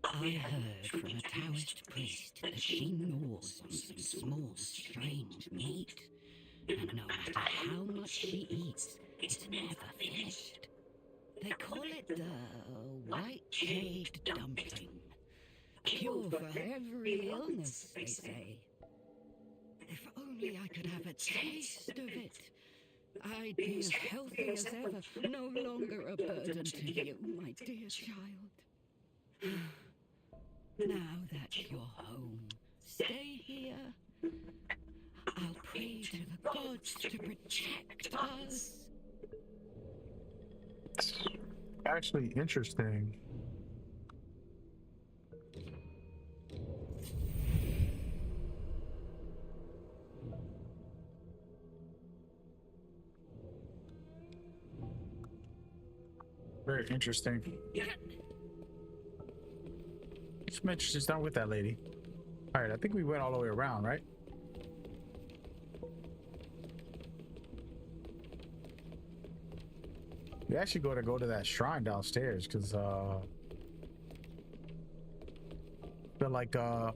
Speaker 5: I heard from a Taoist priest that she gnaws on some small, strange meat. And no matter how much she eats, it's never finished. They call it the white jade dumpling. A cure for every illness, they say. If only I could have a taste of it, I'd be as healthy as ever, no longer a burden to you, my dear child. Now that you're home, stay here. I'll pray to the gods to protect us.
Speaker 1: Actually, interesting. Very interesting. Some interesting stuff with that lady. All right, I think we went all the way around, right? We actually go to that shrine downstairs because feel like can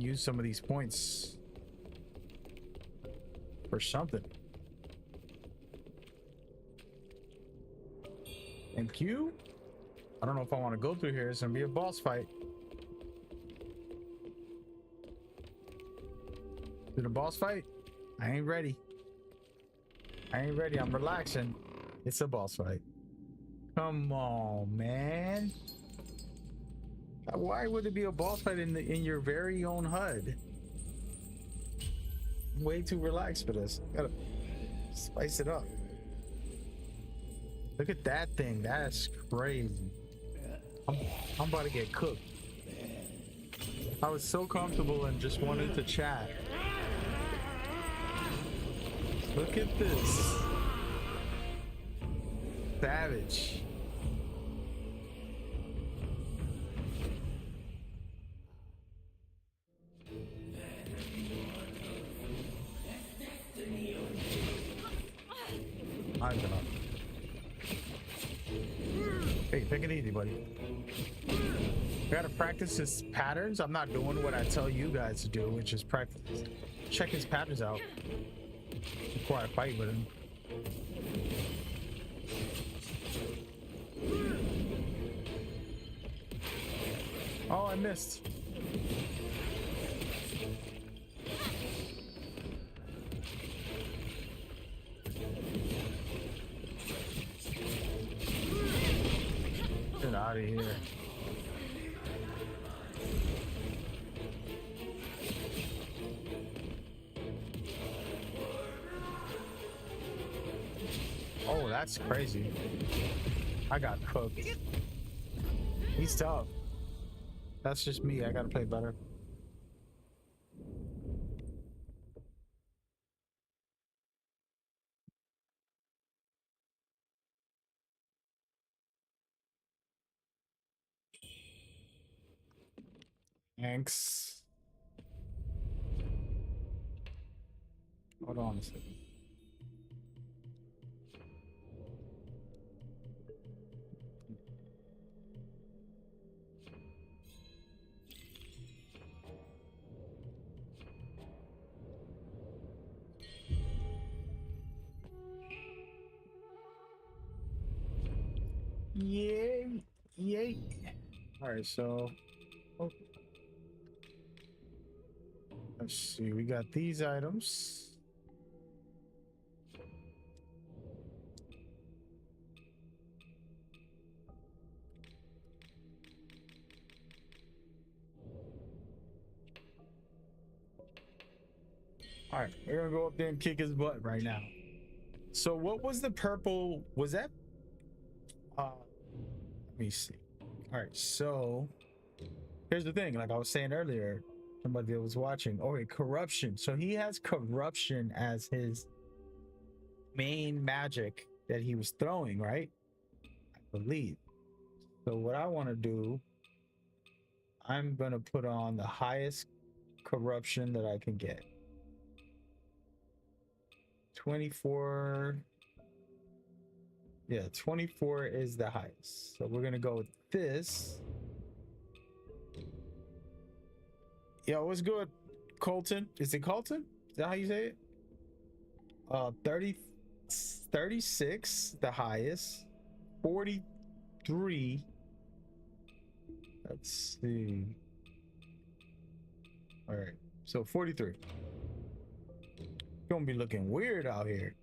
Speaker 1: use some of these points for something. Thank you. I don't know if I want to go through here. It's gonna be a boss fight. To the boss fight? I ain't ready. I ain't ready. I'm relaxing. It's a boss fight. Come on, man. Why would it be a boss fight in your very own HUD? I'm way too relaxed for this. Gotta spice it up. Look at that thing. That's crazy. I'm about to get cooked. I was so comfortable and just wanted to chat. Look at this. Savage. time's up. Hey, take it easy, buddy. Gotta practice his patterns. I'm not doing what I tell you guys to do, which is practice. Check his patterns out before I fight with him. Oh, I missed. Get out of here. Oh, that's crazy. I got cooked. He's tough. That's just me. I gotta play better. Thanks. Hold on a second. Yay! Yay! All right, so oh, let's see. We got these items. All right, we're gonna go up there and kick his butt right now. So, what was the purple? Was that? Let me see. All right, so here's the thing. Like I was saying earlier, somebody that was watching. Oh, wait, corruption. So he has corruption as his main magic that he was throwing, right? I believe. So what I want to do, I'm gonna put on the highest corruption that I can get. 24. Yeah, 24 is the highest. So we're gonna go with this. Yo, what's good, Colton? Is it Colton? Is that how you say it? 36, the highest. 43. Let's see. All right, so 43. Gonna be looking weird out here.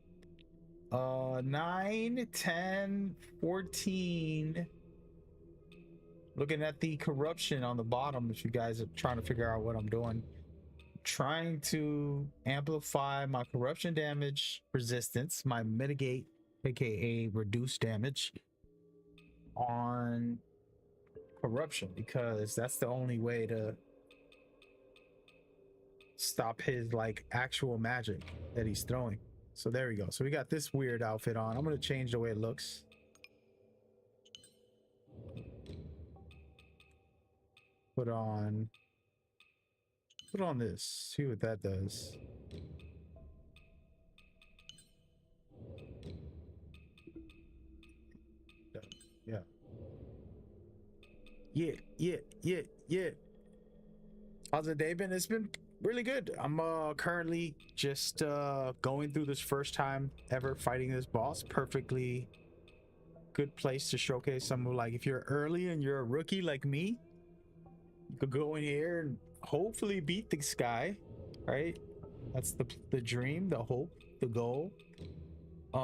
Speaker 1: 9, 10, 14. Looking at the corruption on the bottom, if you guys are trying to figure out what I'm doing. Trying to amplify my corruption damage resistance, my mitigate, aka reduce damage on corruption, because that's the only way to stop his like actual magic that he's throwing. So there we go. So we got this weird outfit on. I'm gonna change the way it looks. Put on this. See what that does. Yeah. Yeah. How's the day been? It's been really good. I'm currently just going through this first time ever fighting this boss. Perfectly good place to showcase some of, like, if you're early and you're a rookie like me, you could go in here and hopefully beat this guy, right? That's the dream, the hope, the goal.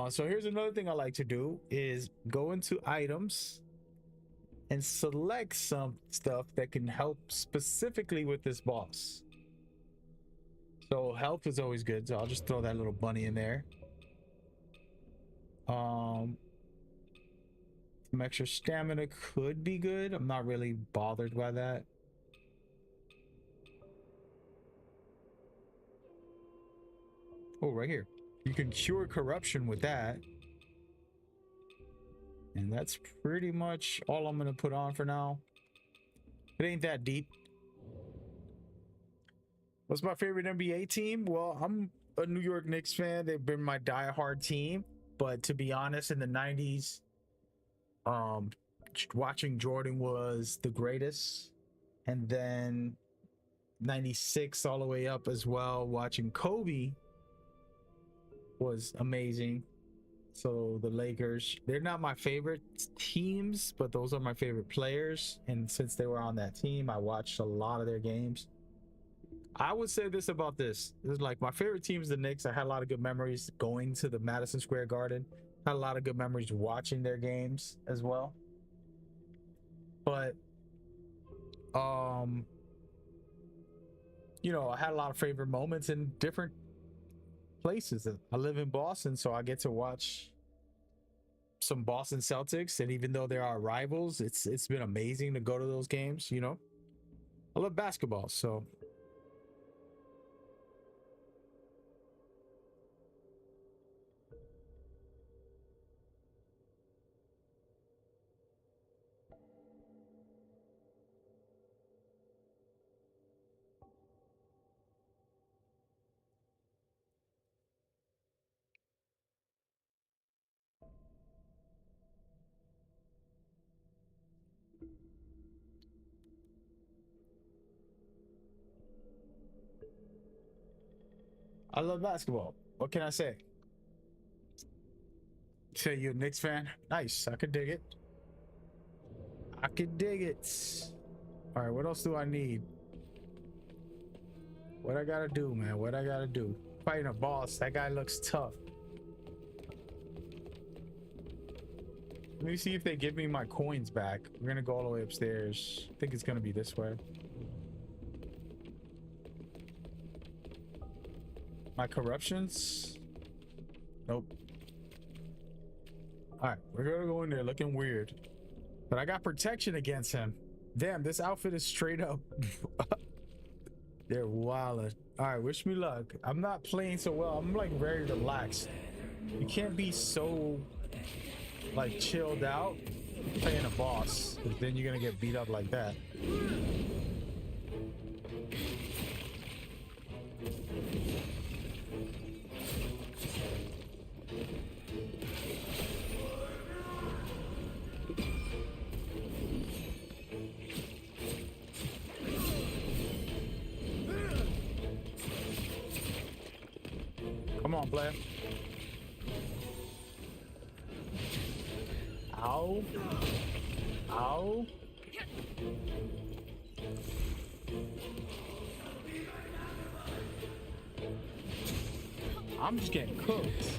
Speaker 1: So here's another thing I like to do is go into items and select some stuff that can help specifically with this boss. So health is always good, so I'll just throw that little bunny in there. Some extra stamina could be good. I'm not really bothered by that. Oh, right here. You can cure corruption with that. And that's pretty much all I'm gonna put on for now. It ain't that deep. What's my favorite NBA team? Well, I'm a New York Knicks fan. They've been my diehard team. But to be honest, in the 90s, um, watching Jordan was the greatest. And then 96 all the way up as well. Watching Kobe was amazing. So the Lakers, they're not my favorite teams, but those are my favorite players. And since they were on that team, I watched a lot of their games. I would say this about this. This is like my favorite team is the Knicks. I had a lot of good memories going to the Madison Square Garden. Had a lot of good memories watching their games as well. But you know, I had a lot of favorite moments in different places. I live in Boston, so I get to watch some Boston Celtics, and even though there are rivals, it's been amazing to go to those games. You know, I love basketball, so I love basketball. What can I say? Say you're a Knicks fan? Nice. I could dig it. I could dig it. All right, what else do I need? What I gotta do, man? What I gotta do? Fighting a boss. That guy looks tough. Let me see if they give me my coins back. We're gonna go all the way upstairs. I think it's gonna be this way. My corruptions? Nope. All right, we're gonna go in there looking weird, but I got protection against him. Damn, this outfit is straight up. They're wild. All right, wish me luck. I'm not playing so well. I'm like very relaxed. You can't be so like chilled out playing a boss, because then you're gonna get beat up like that. Come on, player. Ow. Ow. I'm just getting cooked.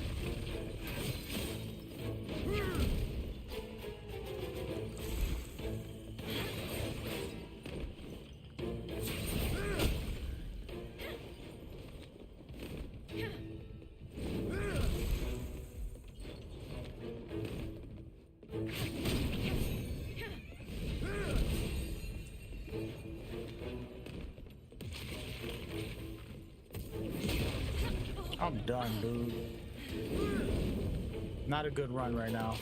Speaker 1: I'm done, dude. Not a good run right now.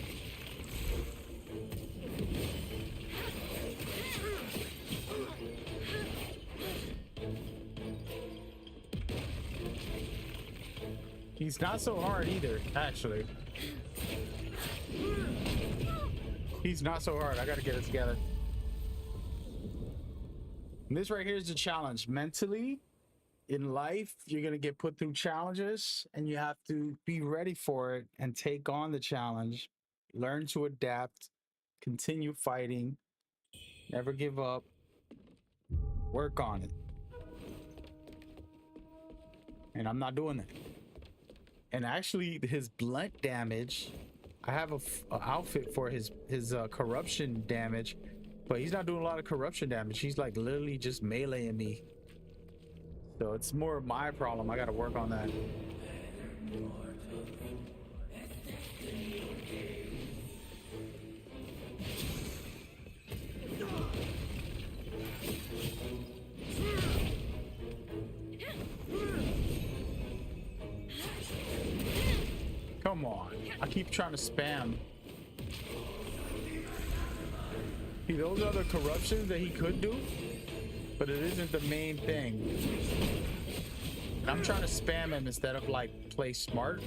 Speaker 1: He's not so hard either, actually. He's not so hard. I gotta get it together. And this right here is the challenge. Mentally, in life, you're going to get put through challenges, and you have to be ready for it and take on the challenge, learn to adapt, continue fighting, never give up, work on it. And I'm not doing that. And actually, his blunt damage, I have a outfit for his corruption damage, but he's not doing a lot of corruption damage. He's like literally just meleeing me. So it's more of my problem. I got to work on that. Come on. I keep trying to spam. See, those are the corruptions that he could do, but it isn't the main thing. I'm trying to spam him instead of like play smart.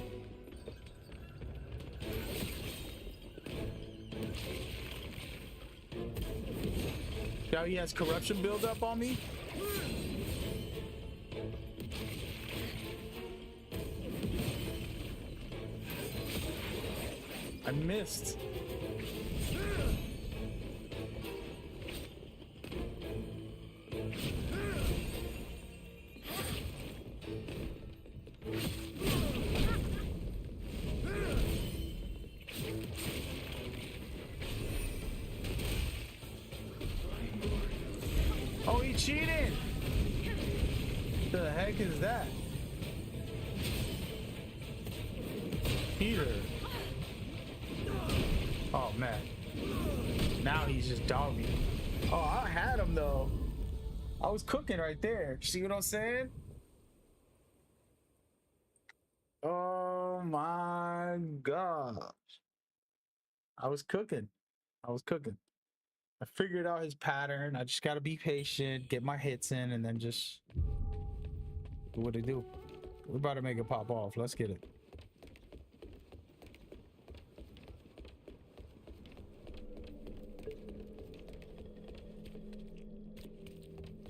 Speaker 1: how he has corruption build up on me? I missed. Oh, he cheated! The heck is that? Peter. Oh man. Now he's just dogging. Oh, I had him though. I was cooking right there. See what I'm saying? Oh my gosh. I was cooking. I was cooking. I figured out his pattern. I just gotta be patient, get my hits in, and then just do what they do. We're about to make it pop off. Let's get it.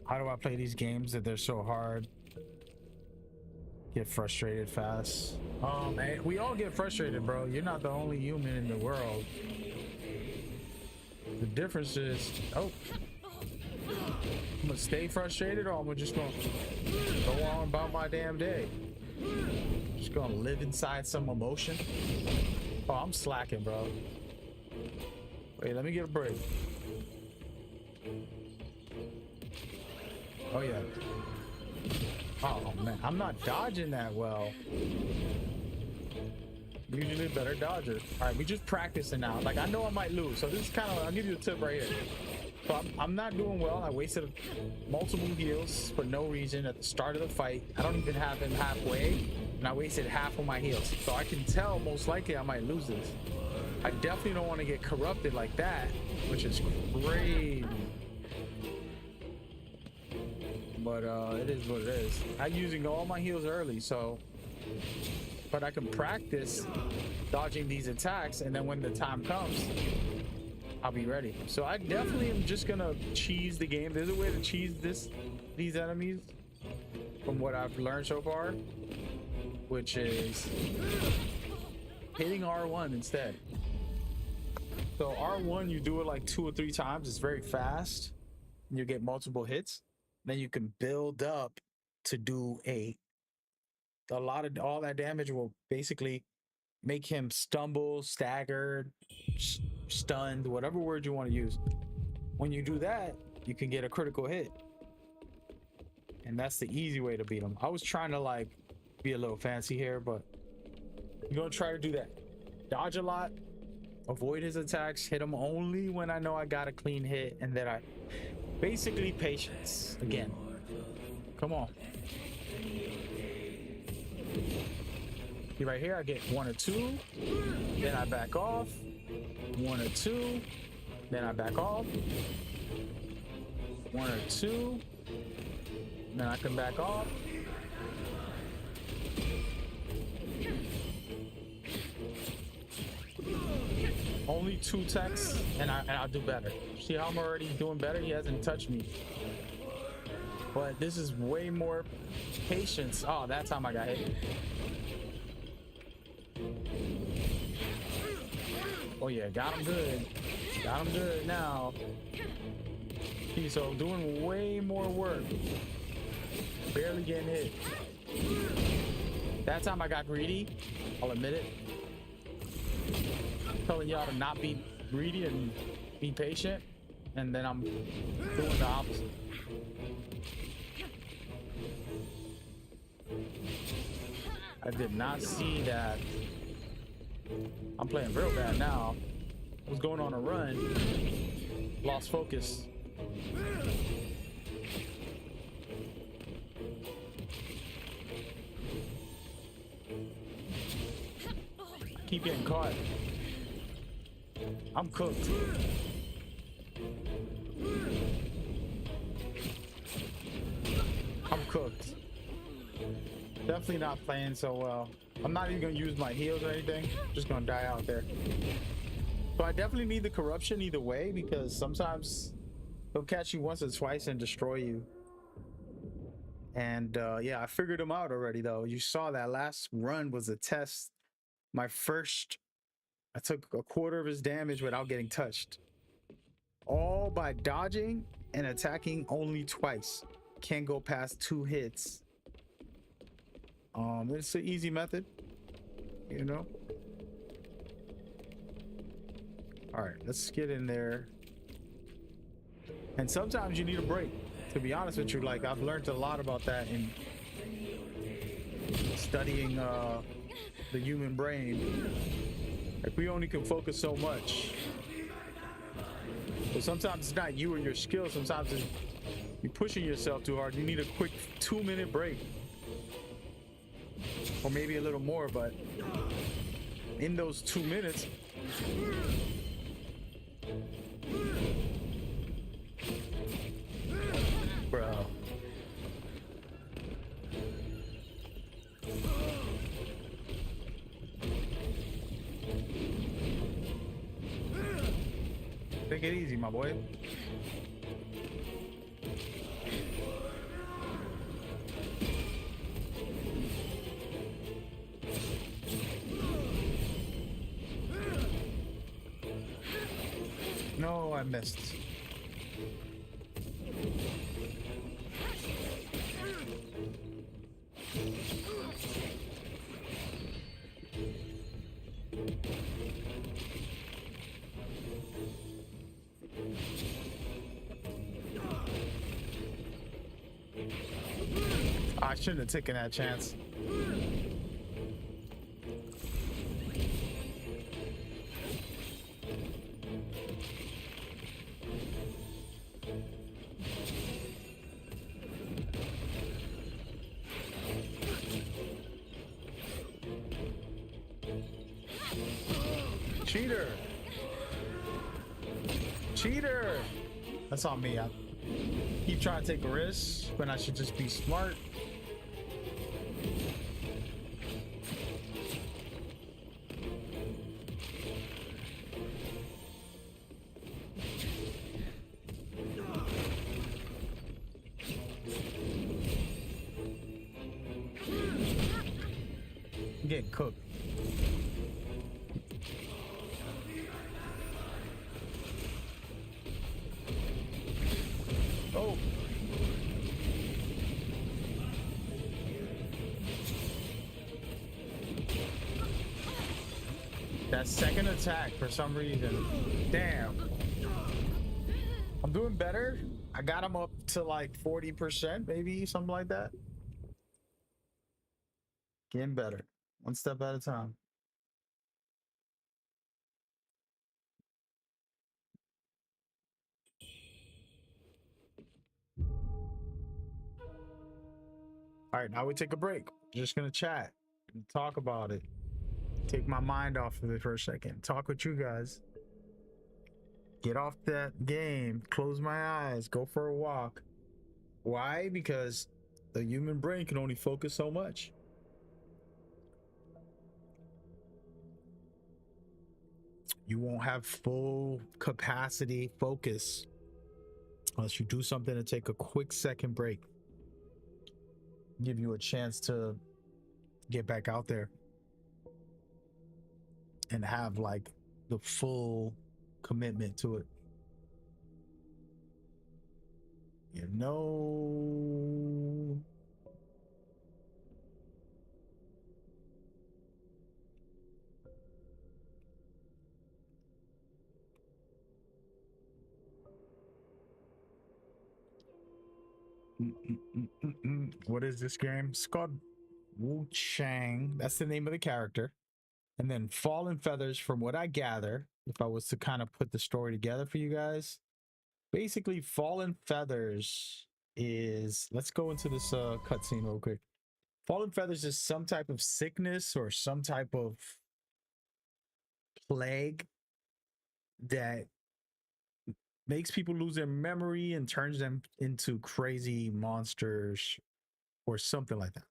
Speaker 1: How do I play these games that they're so hard? Get frustrated fast. Oh man, we all get frustrated, bro. You're not the only human in the world. The difference is, oh, I'm gonna stay frustrated, or I'm just gonna go on about my damn day. Just gonna live inside some emotion. Oh, I'm slacking, bro. Wait, let me get a break. Oh yeah. Oh man, I'm not dodging that well. Usually a better dodger. All right, we just practicing now. Like, I know I might lose, so this is kind of, I'll give you a tip right here. So I'm not doing well. I wasted multiple heals for no reason at the start of the fight. I don't even have him halfway, and I wasted half of my heals. So I can tell most likely I might lose this. I definitely don't want to get corrupted like that, which is crazy. But it is what it is. I'm using all my heals early, so, but I can practice dodging these attacks, and then when the time comes, I'll be ready. So I definitely am just gonna cheese the game. There's a way to cheese these enemies from what I've learned so far, which is hitting R1 instead. So R1, you do it like 2 or 3 times. It's very fast. You get multiple hits. Then you can build up to do a lot of all that damage will basically make him stumble, staggered, stunned, whatever word you want to use. When you do that, you can get a critical hit. And that's the easy way to beat him. I was trying to like be a little fancy here, but you're gonna try to do that. Dodge a lot, avoid his attacks, hit him only when I know I got a clean hit, and then I basically patience again. Come on. See right here, I get 1 or 2, then I back off. 1 or 2, then I back off. 1 or 2, then I can back off. Only 2 attacks, and I'll do better. See how I'm already doing better? He hasn't touched me. But this is way more patience. Oh, that time I got hit. Oh yeah, got him good. Got him good now. See, so doing way more work. Barely getting hit. That time I got greedy. I'll admit it. Telling y'all to not be greedy and be patient, and then I'm doing the opposite. I did not see that. I'm playing real bad now. I was going on a run, lost focus. Keep getting caught. I'm cooked. I'm cooked. Definitely not playing so well. I'm not even gonna use my heals or anything. Just gonna die out there. But I definitely need the corruption either way, because sometimes He'll catch you once or twice and destroy you. And yeah, I figured him out already though. You saw that last run was a test. My first, I took a quarter of his damage without getting touched. All by dodging and attacking only twice. Can't go past 2 hits. It's an easy method, you know. All right, let's get in there. And sometimes you need a break. To be honest with you, like I've learned a lot about that in studying the human brain. Like we only can focus so much. So sometimes it's not you or your skill. Sometimes it's you're pushing yourself too hard. You need a quick 2-minute break. Or maybe a little more, but in those 2 minutes, bro. Take it easy, my boy. No, I missed. I shouldn't have taken that chance. Cheater! Cheater! That's on me. I keep trying to take a risk when I should just be smart. I'm getting cooked. Oh. That second attack for some reason. Damn. I'm doing better. I got him up to like 40%, maybe something like that. Getting better. One step at a time. All right, now we take a break. Just gonna chat and talk about it. Take my mind off of it for a second. Talk with you guys. Get off that game. Close my eyes. Go for a walk. Why? Because the human brain can only focus so much. You won't have full capacity focus unless you do something to take a quick second break. Give you a chance to get back out there and have like the full commitment to it. You know. What is this game? It's called Wuchang. That's the name of the character. And then Fallen Feathers, from what I gather, if I was to kind of put the story together for you guys, basically Fallen Feathers is, let's go into this cutscene real quick. Fallen Feathers is some type of sickness or some type of plague that makes people lose their memory and turns them into crazy monsters or something like that.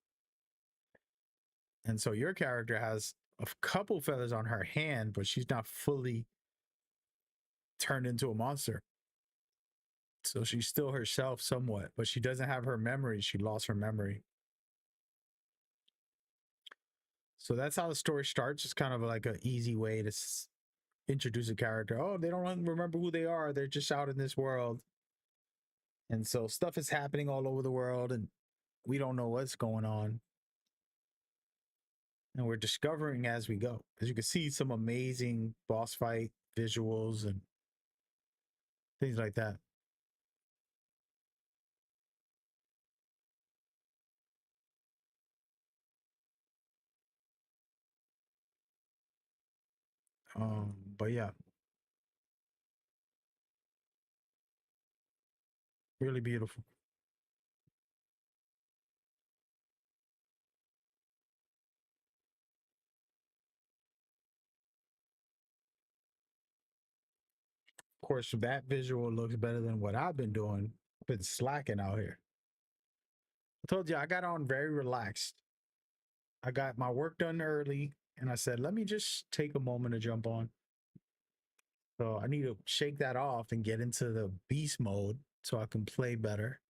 Speaker 1: And so your character has a couple feathers on her hand, but she's not fully turned into a monster. So she's still herself somewhat, but she doesn't have her memory. She lost her memory. So that's how the story starts. It's kind of like an easy way to introduce a character. Oh, they don't remember who they are. They're just out in this world. And so stuff is happening all over the world and we don't know what's going on. And we're discovering as we go. As you can see, some amazing boss fight visuals and things like that. But yeah, really beautiful. Of course, that visual looks better than what I've been doing. I've been slacking out here. I told you I got on very relaxed. I got my work done early and I said, let me just take a moment to jump on. So I need to shake that off and get into the beast mode so I can play better.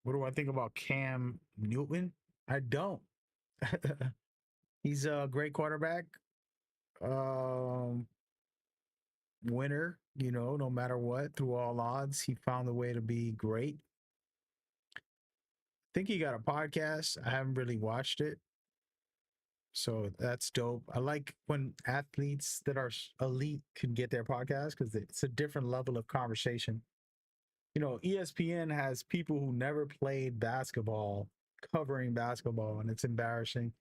Speaker 1: What do I think about Cam Newton? I don't. He's a great quarterback. Um, Winner, you know, no matter what, through all odds, he found a way to be great. I think he got a podcast. I haven't really watched it. So that's dope. I like when athletes that are elite can get their podcast because it's a different level of conversation. You know, ESPN has people who never played basketball covering basketball, and it's embarrassing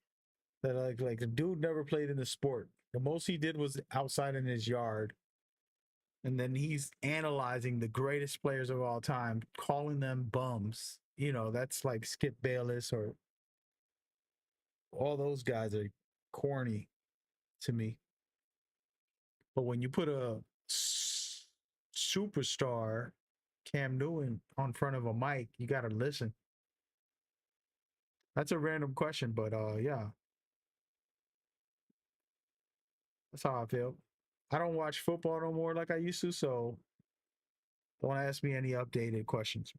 Speaker 1: that like the dude never played in the sport. The most he did was outside in his yard, and then he's analyzing the greatest players of all time, calling them bums. You know, that's like Skip Bayless or all those guys are corny to me. But when you put a superstar Cam Newton on front of a mic, you got to listen. That's a random question, but yeah, that's how I feel. I don't watch football no more like I used to, so don't ask me any updated questions.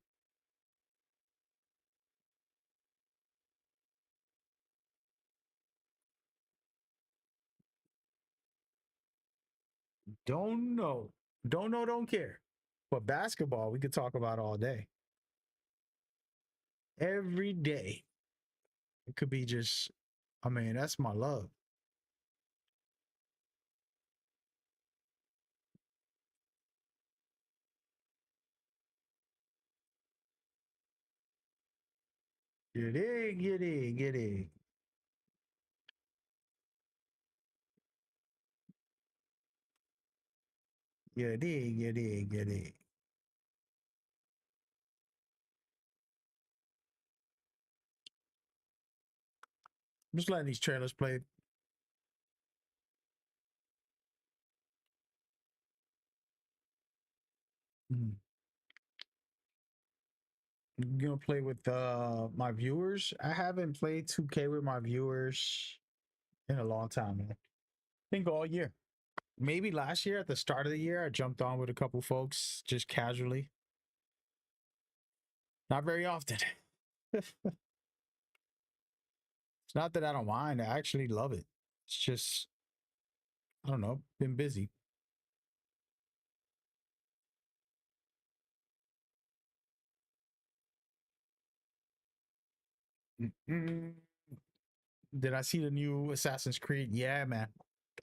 Speaker 1: Don't know. Don't know, don't care. But basketball, we could talk about all day. Every day. It could be just, I mean, that's my love. Get in, get in, get in. Get in, get in, get in. I'm just letting these trailers play. Mm. I'm gonna play with my viewers. I haven't played 2K with my viewers in a long time, man. I think all year. Maybe last year at the start of the year, I jumped on with a couple folks just casually. Not very often. It's not that I don't mind. I actually love it. It's just, I don't know, been busy. Mm-mm. Did I see the new Assassin's Creed? Yeah, man.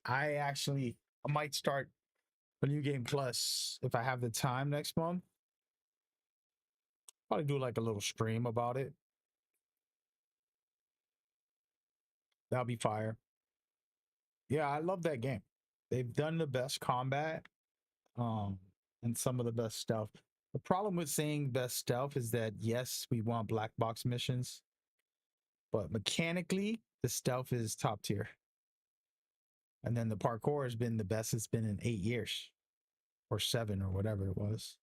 Speaker 1: I might start a new game plus if I have the time next month. Probably do like a little stream about it. That'll be fire. Yeah, I love that game. They've done the best combat, um, and some of the best stuff. The problem with saying best stuff is that yes, we want black box missions, but mechanically, the stealth is top tier. And then the parkour has been the best it's been in 8 years or 7 or whatever it was.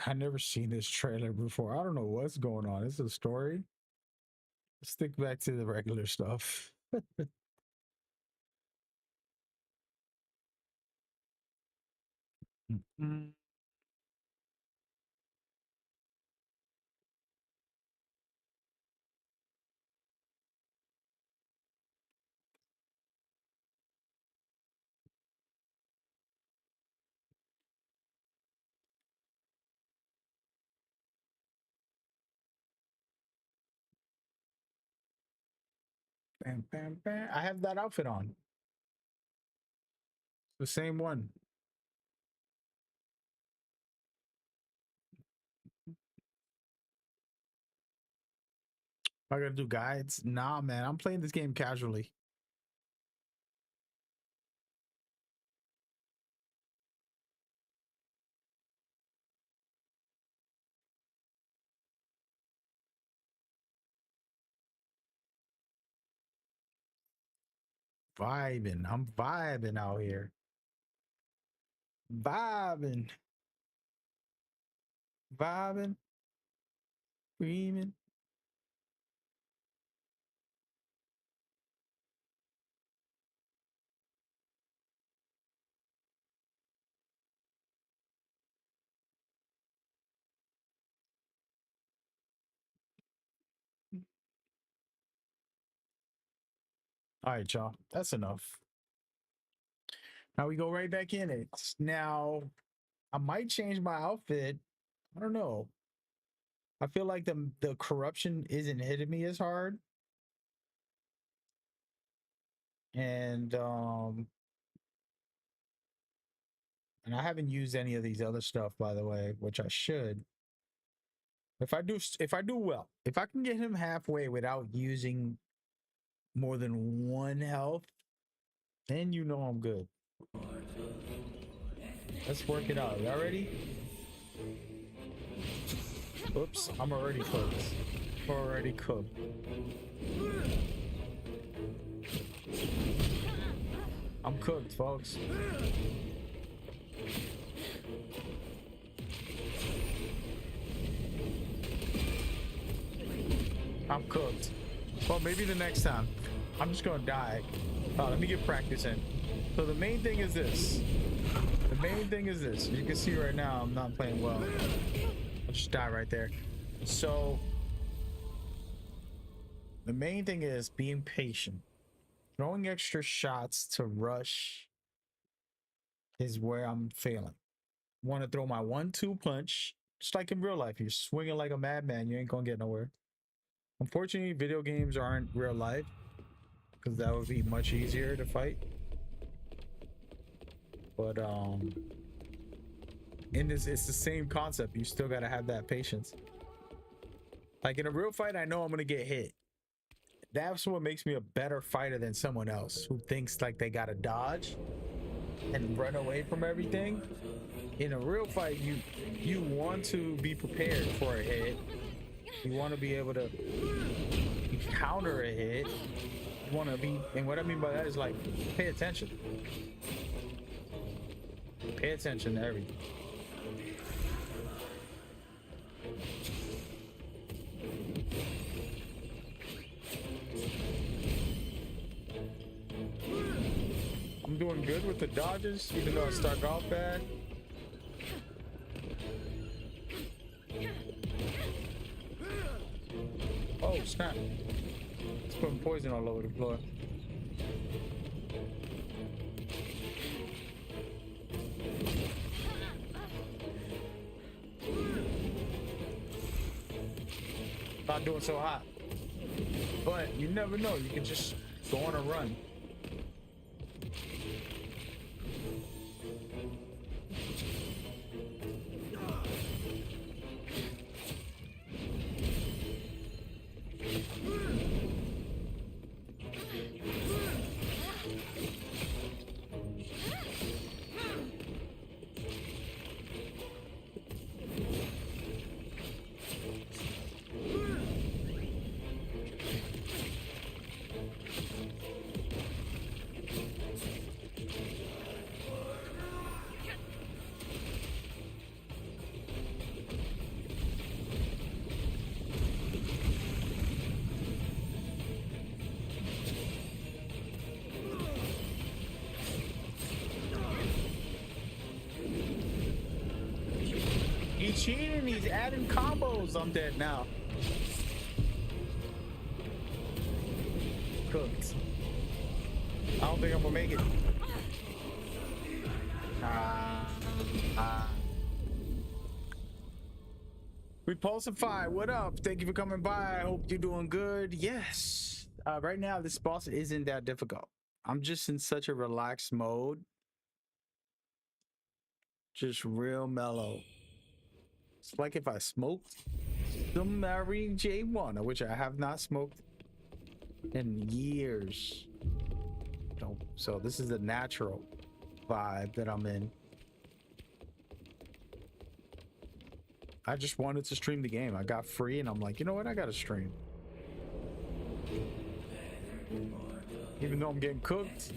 Speaker 1: I never seen this trailer before. I don't know what's going on. Is it a story? Stick back to the regular stuff. Mm-mm. Bam, bam, bam. I have that outfit on. The same one. I gotta do guides. Nah, man. I'm playing this game casually. Vibing. I'm vibing out here. Vibing. Vibing. Screaming. All right, y'all. That's enough. Now we go right back in it. Now, I might change my outfit. I don't know. I feel like the corruption isn't hitting me as hard. And and I haven't used any of these other stuff, by the way, which I should. If I do well, if I can get him halfway without using more than 1 health, then you know I'm good. Let's work it out. Y'all ready? Oops, I'm already cooked. Already cooked. I'm cooked, folks. I'm cooked. Well, maybe the next time. I'm just gonna die. Let me get practice in. So the main thing is this. The main thing is this. You can see right now I'm not playing well. I'll just die right there. So the main thing is being patient. Throwing extra shots to rush is where I'm failing. Want to throw my 1-2 punch, just like in real life. You're swinging like a madman, you ain't gonna get nowhere. Unfortunately, video games aren't real life, because that would be much easier to fight. But in this, it's the same concept. You still gotta have that patience. Like in a real fight, I know I'm gonna get hit. That's what makes me a better fighter than someone else who thinks like they gotta dodge and run away from everything. In a real fight, you want to be prepared for a hit. You want to be able to counter a hit. You want to be, and what I mean by that is like, pay attention. Pay attention to everything. I'm doing doing good with the dodges, even though I started off bad. Oh, snap. It's putting poison all over the floor. Not doing so hot. But you never know. You can just go on a run. He's cheating, he's adding combos. I'm dead now. Cooked. I don't think I'm gonna make it. Repulsify, what up? Thank you for coming by. I hope you're doing good. Yes. Right now, this boss isn't that difficult. I'm just in such a relaxed mode. Just real mellow. It's like if I smoked some Mary J1, which I have not smoked in years. So this is the natural vibe that I'm in. I just wanted to stream the game. I got free and I'm like, you know what? I gotta stream. Even though I'm getting cooked.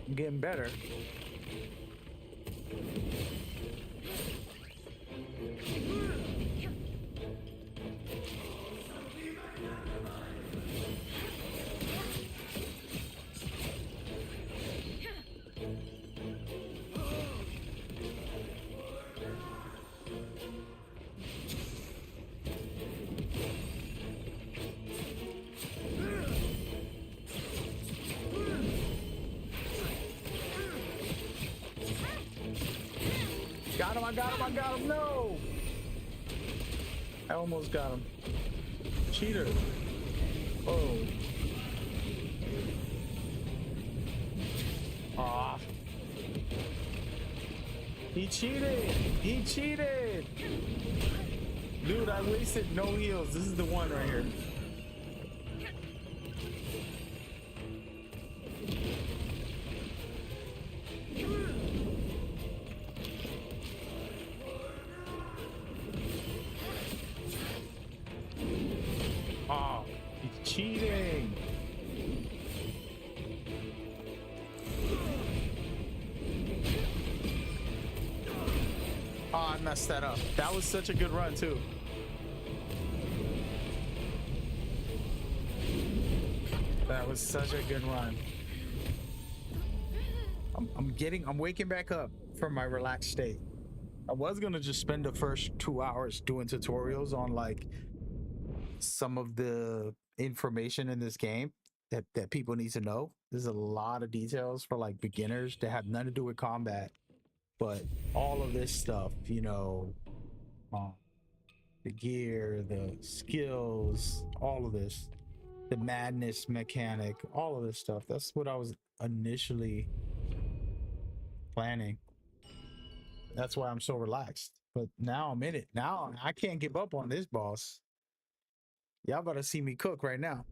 Speaker 1: I'm getting better. I got him, no! I almost got him. Cheater. Oh. Ah. He cheated! He cheated! Dude, I wasted no heals. This is the one right here. Cheating. Oh, I messed that up. That was such a good run too. That was such a good run. I'm waking back up from my relaxed state. I was gonna just spend the first 2 hours doing tutorials on like some of the information in this game that people need to know. There's a lot of details for like beginners that have nothing to do with combat, but all of this stuff, you know, the gear, the skills, all of this, the madness mechanic, all of this stuff. That's what I was initially planning. That's why I'm so relaxed. But now I'm in it. Now I can't give up on this boss. Y'all gotta see me cook right now.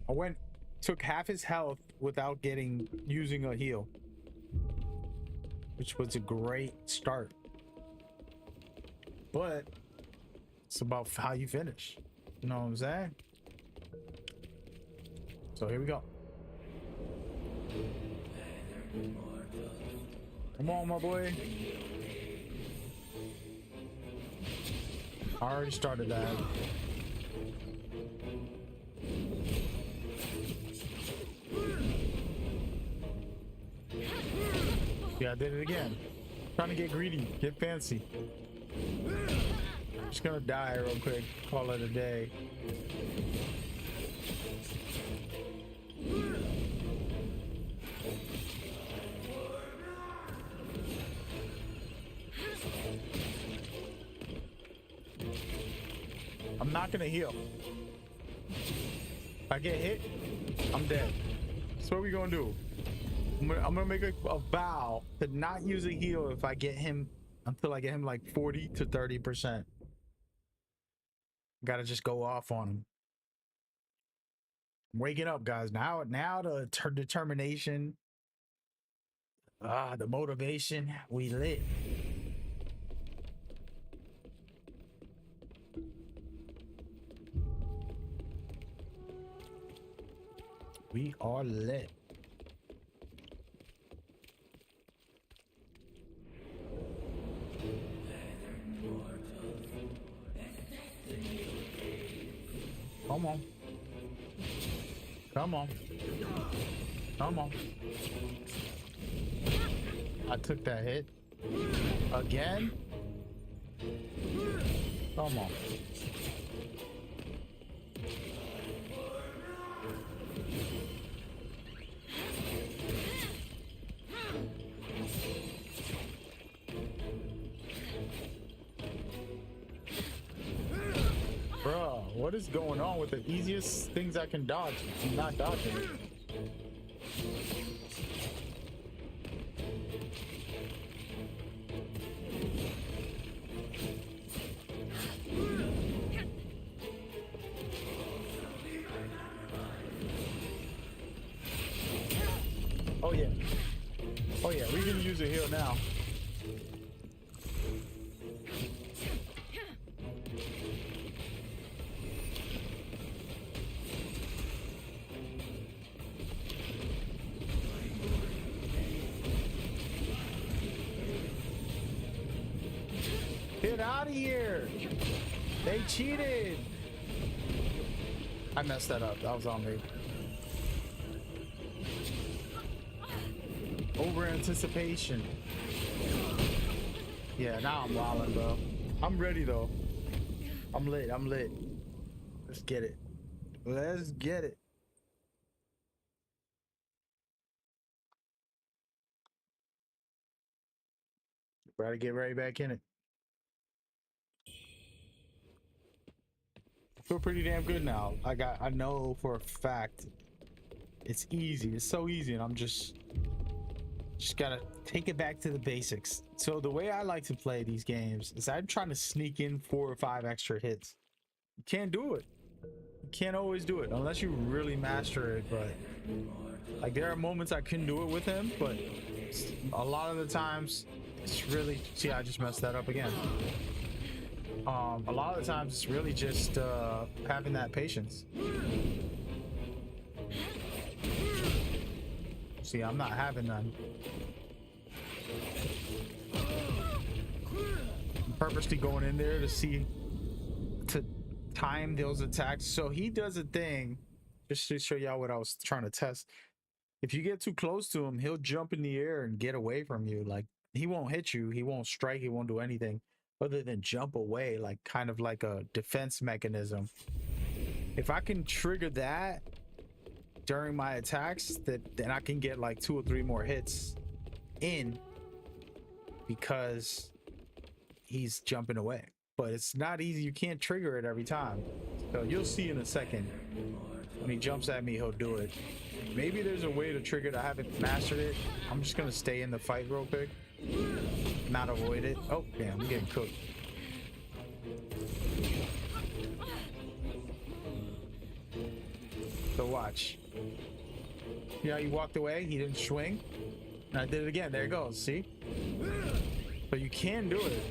Speaker 1: I took half his health without using a heal, which was a great start. But it's about how you finish. You know what I'm saying? So here we go. Come on, my boy. I already started that. Yeah, I did it again. Trying to get greedy, get fancy. Just gonna die real quick. Call it a day. I'm not gonna heal. If I get hit, I'm dead. So what we gonna do? I'm gonna make a vow to not use a heal if I get him until I get him like 40 to 30%. Gotta just go off on him. I'm waking up, guys. Now the determination, the motivation, we lit. We are lit. Come on. Come on. Come on. I took that hit. Again? Come on. Bruh, what is going on with the easiest things I can dodge? I'm not dodging it. Oh yeah. Oh yeah, we can use a heal now. Get out of here! They cheated! I messed that up. That was on me. Over anticipation. Yeah, now I'm wilding, bro. I'm ready though. I'm lit. I'm lit. Let's get it. Let's get it. Gotta get right back in it. I feel pretty damn good now. I know for a fact it's easy. It's so easy, and I'm just gotta take it back to the basics. So the way I like to play these games is I'm trying to sneak in 4 or 5 extra hits. You can't do it. You can't always do it unless you really master it. But like there are moments I can do it with him, but a lot of the times it's really, see, I just messed that up again. A lot of the times it's really just having that patience. See, I'm not having none. I'm purposely going in there to time those attacks. So he does a thing, just to show y'all what I was trying to test. If you get too close to him, he'll jump in the air and get away from you. Like he won't hit you, he won't strike, he won't do anything other than jump away, like kind of like a defense mechanism. If I can trigger that during my attacks, then I can get like 2 or 3 more hits in because he's jumping away. But it's not easy. You can't trigger it every time. So you'll see in a second when he jumps at me, he'll do it. Maybe there's a way to trigger it. I haven't mastered it. I'm just gonna stay in the fight real quick, not avoid it. Oh damn, I'm getting cooked. So watch. You know, he walked away, he didn't swing, and I did it again. There it goes. See? But you can do it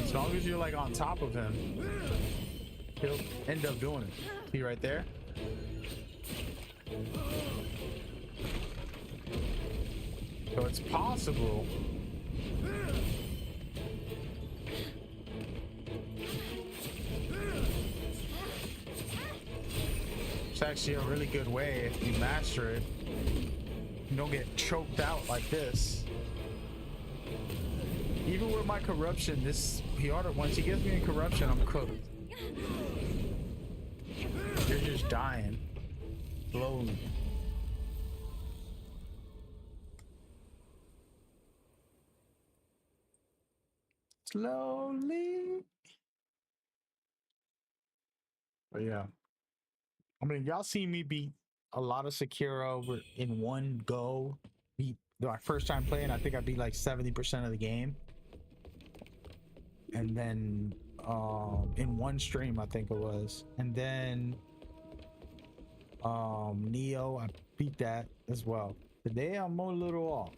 Speaker 1: as long as you're like on top of him. he'll end up doing it. See right there? So it's possible. It's actually a really good way if you master it. You don't get choked out like this. Even with my corruption, once he gets me in corruption, I'm cooked. You're just dying. Slowly. Slowly. But yeah. I mean, y'all see me beat a lot of Sekiro over in one go. Beat my first time playing, I think I beat like 70% of the game. And then in one stream, I think it was. And then Neo, I beat that as well. Today I'm a little off.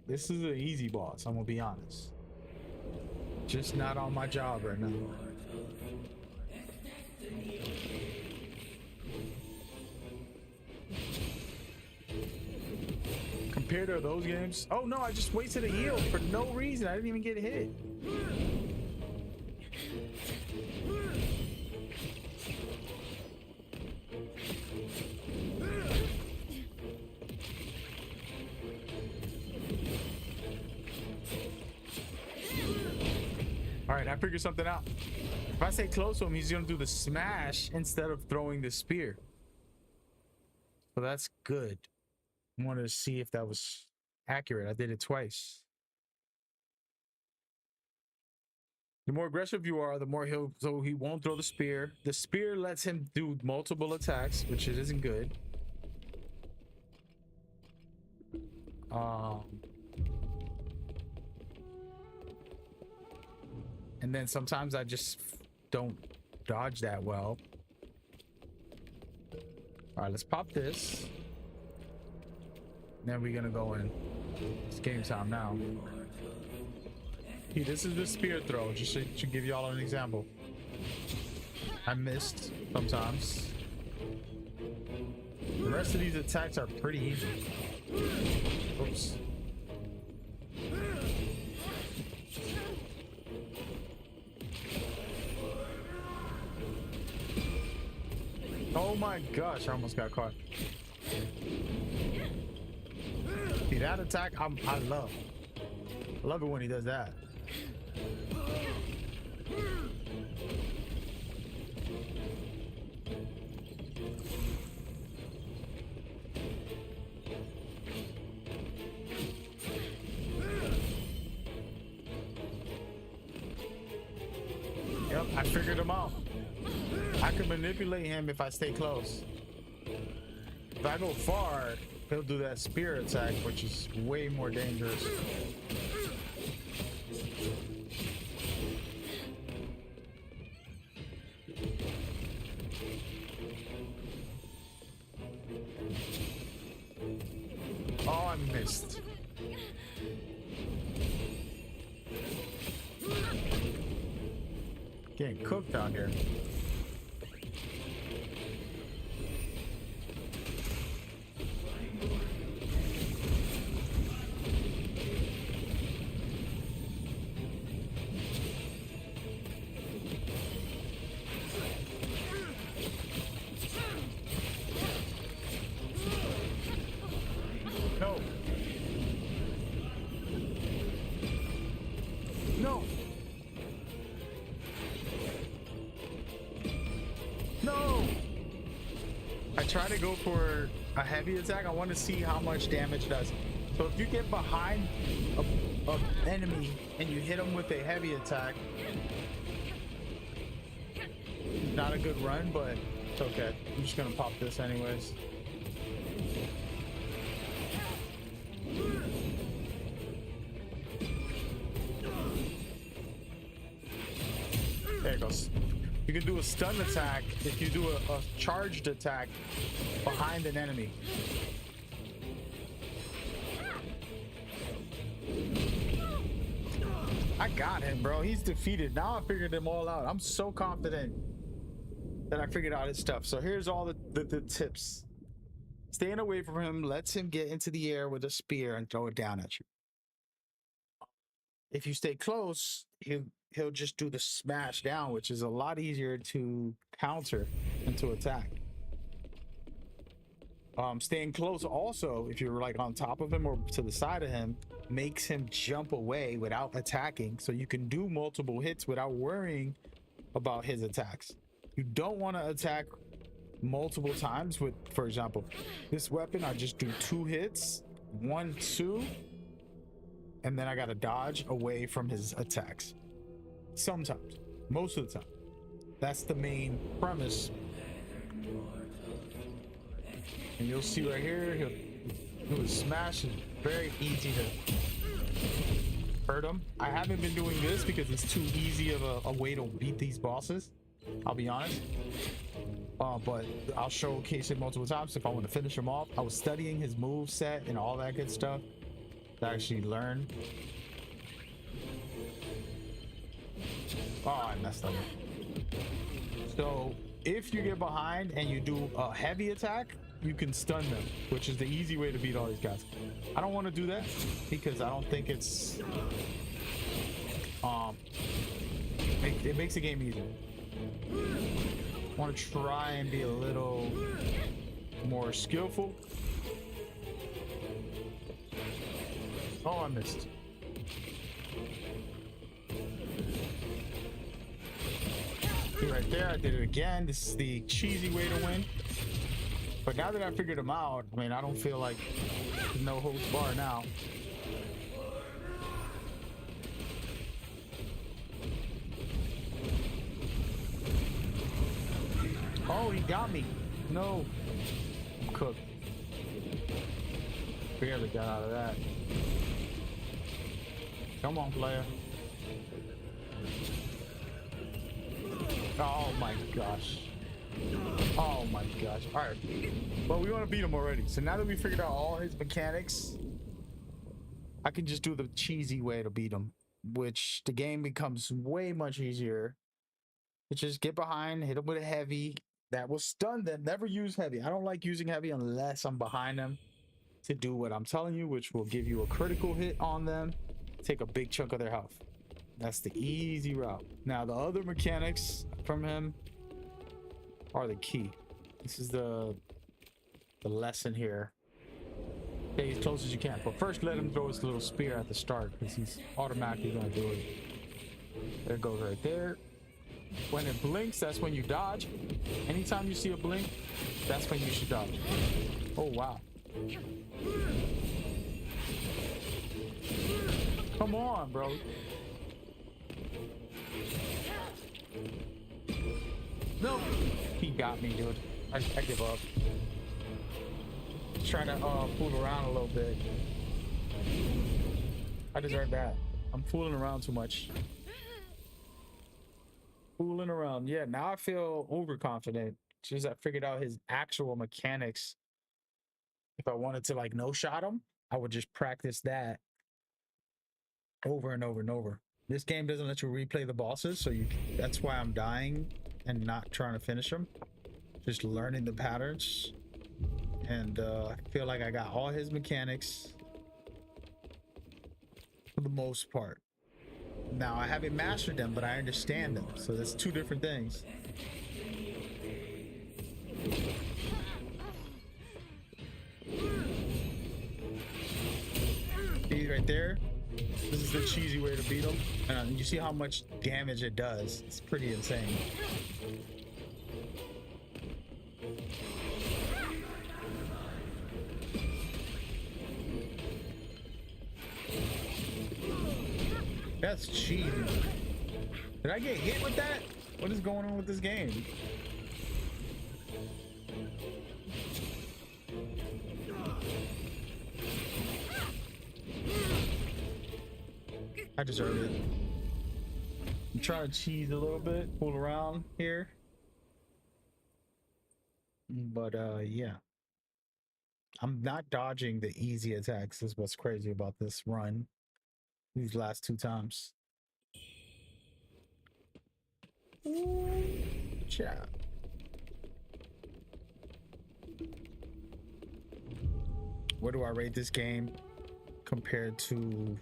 Speaker 1: This is an easy boss, I'm gonna be honest. Just not on my job right now. Compared to those games, oh no, I just wasted a heal for no reason. I didn't even get hit. All right, I figured something out. If I stay close to him, he's gonna do the smash instead of throwing the spear. So that's good. I wanted to see if that was accurate. I did it twice. The more aggressive you are, the more he won't throw the spear. The spear lets him do multiple attacks, which it isn't good. And then sometimes I just don't dodge that well. All right, let's pop this. Then we're gonna go in. It's game time now. See, this is the spear throw, just to give y'all an example. I missed sometimes. The rest of these attacks are pretty easy. Oops. Oh my gosh, I almost got caught. See, that attack, I love. I love it when he does that. Yep, I figured him out. I can manipulate him if I stay close. If I go far, he'll do that spear attack, which is way more dangerous. Oh, I missed. Getting cooked out here. No. No. No. I try to go for a heavy attack. I want to see how much damage it does. So if you get behind a enemy and you hit them with a heavy attack, not a good run, but it's okay. I'm just gonna pop this anyways. There it goes. You can do a stun attack if you do a charged attack behind an enemy. I got him, bro. He's defeated. Now I figured them all out. I'm so confident. Then I figured out his stuff. So here's all the tips. Staying away from him lets him get into the air with a spear and throw it down at you. If you stay close, he'll just do the smash down, which is a lot easier to counter than to attack. Staying close also, if you're like on top of him or to the side of him, makes him jump away without attacking, so you can do multiple hits without worrying about his attacks. You don't want to attack multiple times with, for example, this weapon. I just do 2 hits, 1, 2, and then I gotta dodge away from his attacks. Sometimes, most of the time. That's the main premise. And you'll see right here, he'll do a smash. Is very easy to hurt him. I haven't been doing this because it's too easy of a way to beat these bosses, I'll be honest. But I'll showcase it multiple times if I want to finish him off. I was studying his move set and all that good stuff to actually learn. Oh, I messed up. So if you get behind and you do a heavy attack, you can stun them, which is the easy way to beat all these guys. I don't want to do that because I don't think it's it makes the game easier. I want to try and be a little more skillful. Oh, I missed. See right there, I did it again. This is the cheesy way to win. But now that I figured him out, I mean, I don't feel like there's no holds bar now. Oh, he got me. No. I'm cooked. Barely got out of that. Come on, player. Oh my gosh. Oh my gosh. All right. Well, we want to beat him already. So now that we figured out all his mechanics, I can just do the cheesy way to beat him, which the game becomes way much easier. It's just get behind, hit him with a heavy. That will stun them. Never use heavy. I don't like using heavy unless I'm behind them to do what I'm telling you, which will give you a critical hit on them, take a big chunk of their health. That's the easy route. Now, the other mechanics from him are the key. This is the lesson here. Stay as close as you can. But first, let him throw his little spear at the start because he's automatically going to do it. There it goes right there. When it blinks, that's when you dodge. Anytime you see a blink, that's when you should dodge. Oh, wow. Come on, bro. No, he got me, dude. I give up. Trying to fool around a little bit. I deserve that. I'm fooling around too much. Fooling around. Yeah, now I feel overconfident. Just I figured out his actual mechanics. If I wanted to like no shot him, I would just practice that over and over and over. This game doesn't let you replay the bosses, so that's why I'm dying and not trying to finish them. Just learning the patterns. And I feel like I got all his mechanics for the most part. Now, I haven't mastered them, but I understand them. So that's two different things. See right there? This is the cheesy way to beat them. You see how much damage it does. It's pretty insane. That's cheesy. Did I get hit with that? What is going on with this game? I deserve it. I'm trying to cheese a little bit, fool around here. But yeah. I'm not dodging the easy attacks is what's crazy about this run. These last two times. Ooh, yeah. Where do I rate this game compared to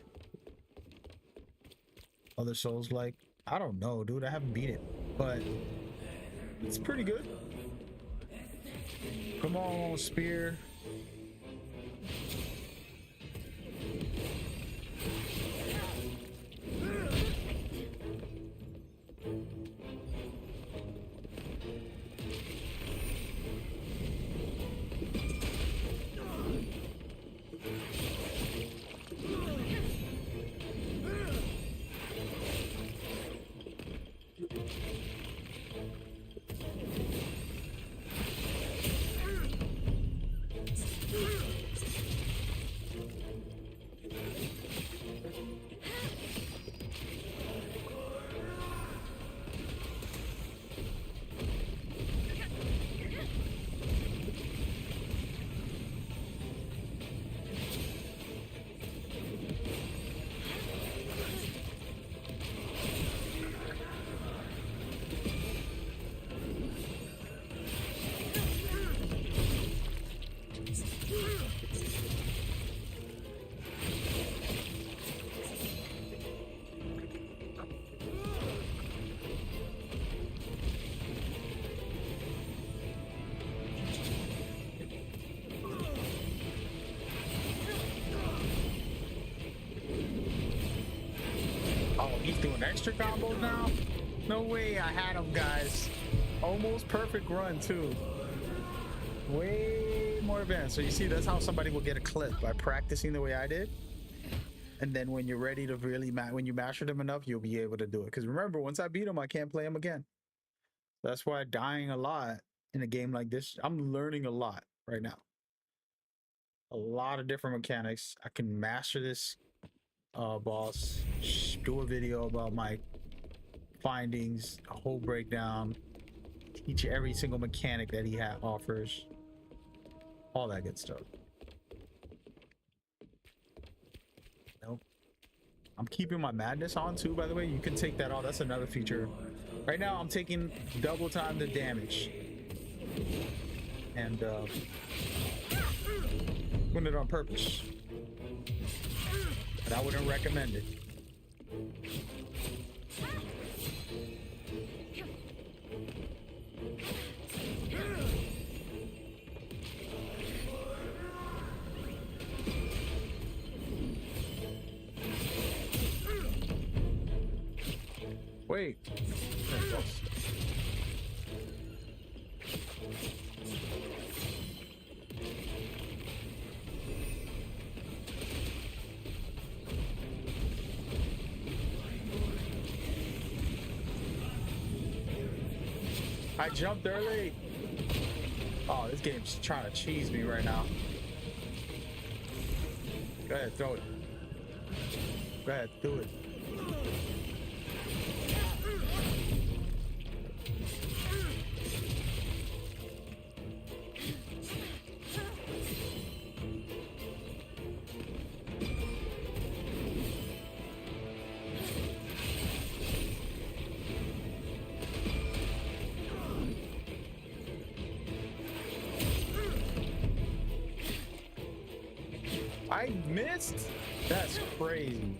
Speaker 1: other Souls like? I don't know, dude. I haven't beat it, but it's pretty good. Come on, spear. Oh, he's doing extra combos now? No way, I had him, guys. Almost perfect run, too. Way more advanced. So you see, that's how somebody will get a clip, by practicing the way I did. And then when you're ready to really, when you master them enough, you'll be able to do it. Because remember, once I beat him, I can't play him again. That's why dying a lot in a game like this, I'm learning a lot right now. A lot of different mechanics. I can master this boss, do a video about my findings, a whole breakdown, teach every single mechanic that he offers, all that good stuff. Nope. I'm keeping my madness on too, by the way. You can take that off. That's another feature. Right now I'm taking double time the damage, and doing it on purpose, but I wouldn't recommend it. Wait. There it goes. I jumped early. Oh, this game's trying to cheese me right now. Go ahead, throw it. Go ahead, do it. I missed? That's crazy.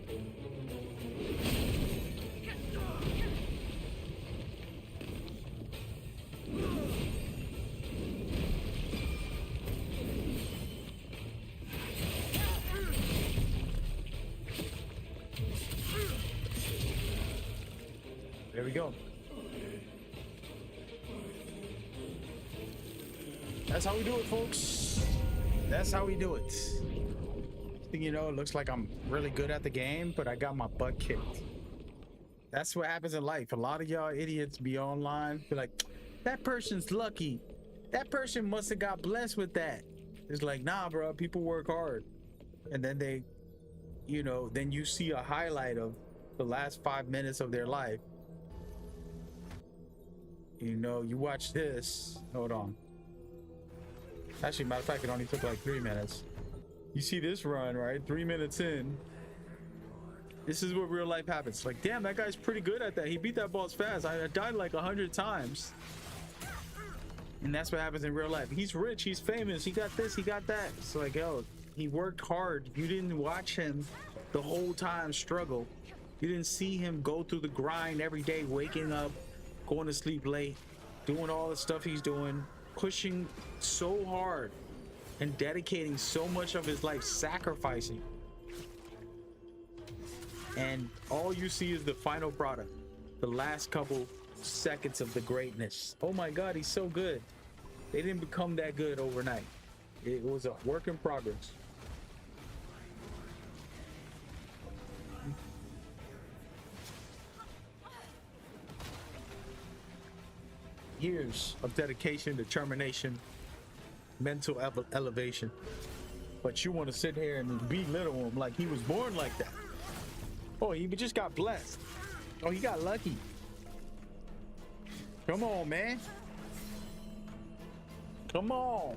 Speaker 1: There we go. That's how we do it, folks. That's how we do it. You know, it looks like I'm really good at the game, but I got my butt kicked. That's what happens in life. A lot of y'all idiots be online, be like, that person's lucky. That person must have got blessed with that. It's like, nah, bro, people work hard. And then they, you know, then you see a highlight of the last 5 minutes of their life. You know, you watch this. Hold on. Actually, matter of fact, it only took like 3 minutes. You see this run, right? 3 minutes in. This is what real life happens. Like, damn, that guy's pretty good at that. He beat that boss fast. I died like 100 times. And that's what happens in real life. He's rich, he's famous, he got this, he got that. It's like, yo, He worked hard. You didn't watch him the whole time struggle. You didn't see him go through the grind every day, waking up, going to sleep late, doing all the stuff he's doing, pushing so hard and dedicating so much of his life, sacrificing. And all you see is the final product, the last couple seconds of the greatness. Oh my God, he's so good. They didn't become that good overnight. It was a work in progress. Years of dedication, determination, mental elevation. But you want to sit here and belittle him like he was born like that. Oh, he just got blessed. Oh, he got lucky. Come on, man. Come on.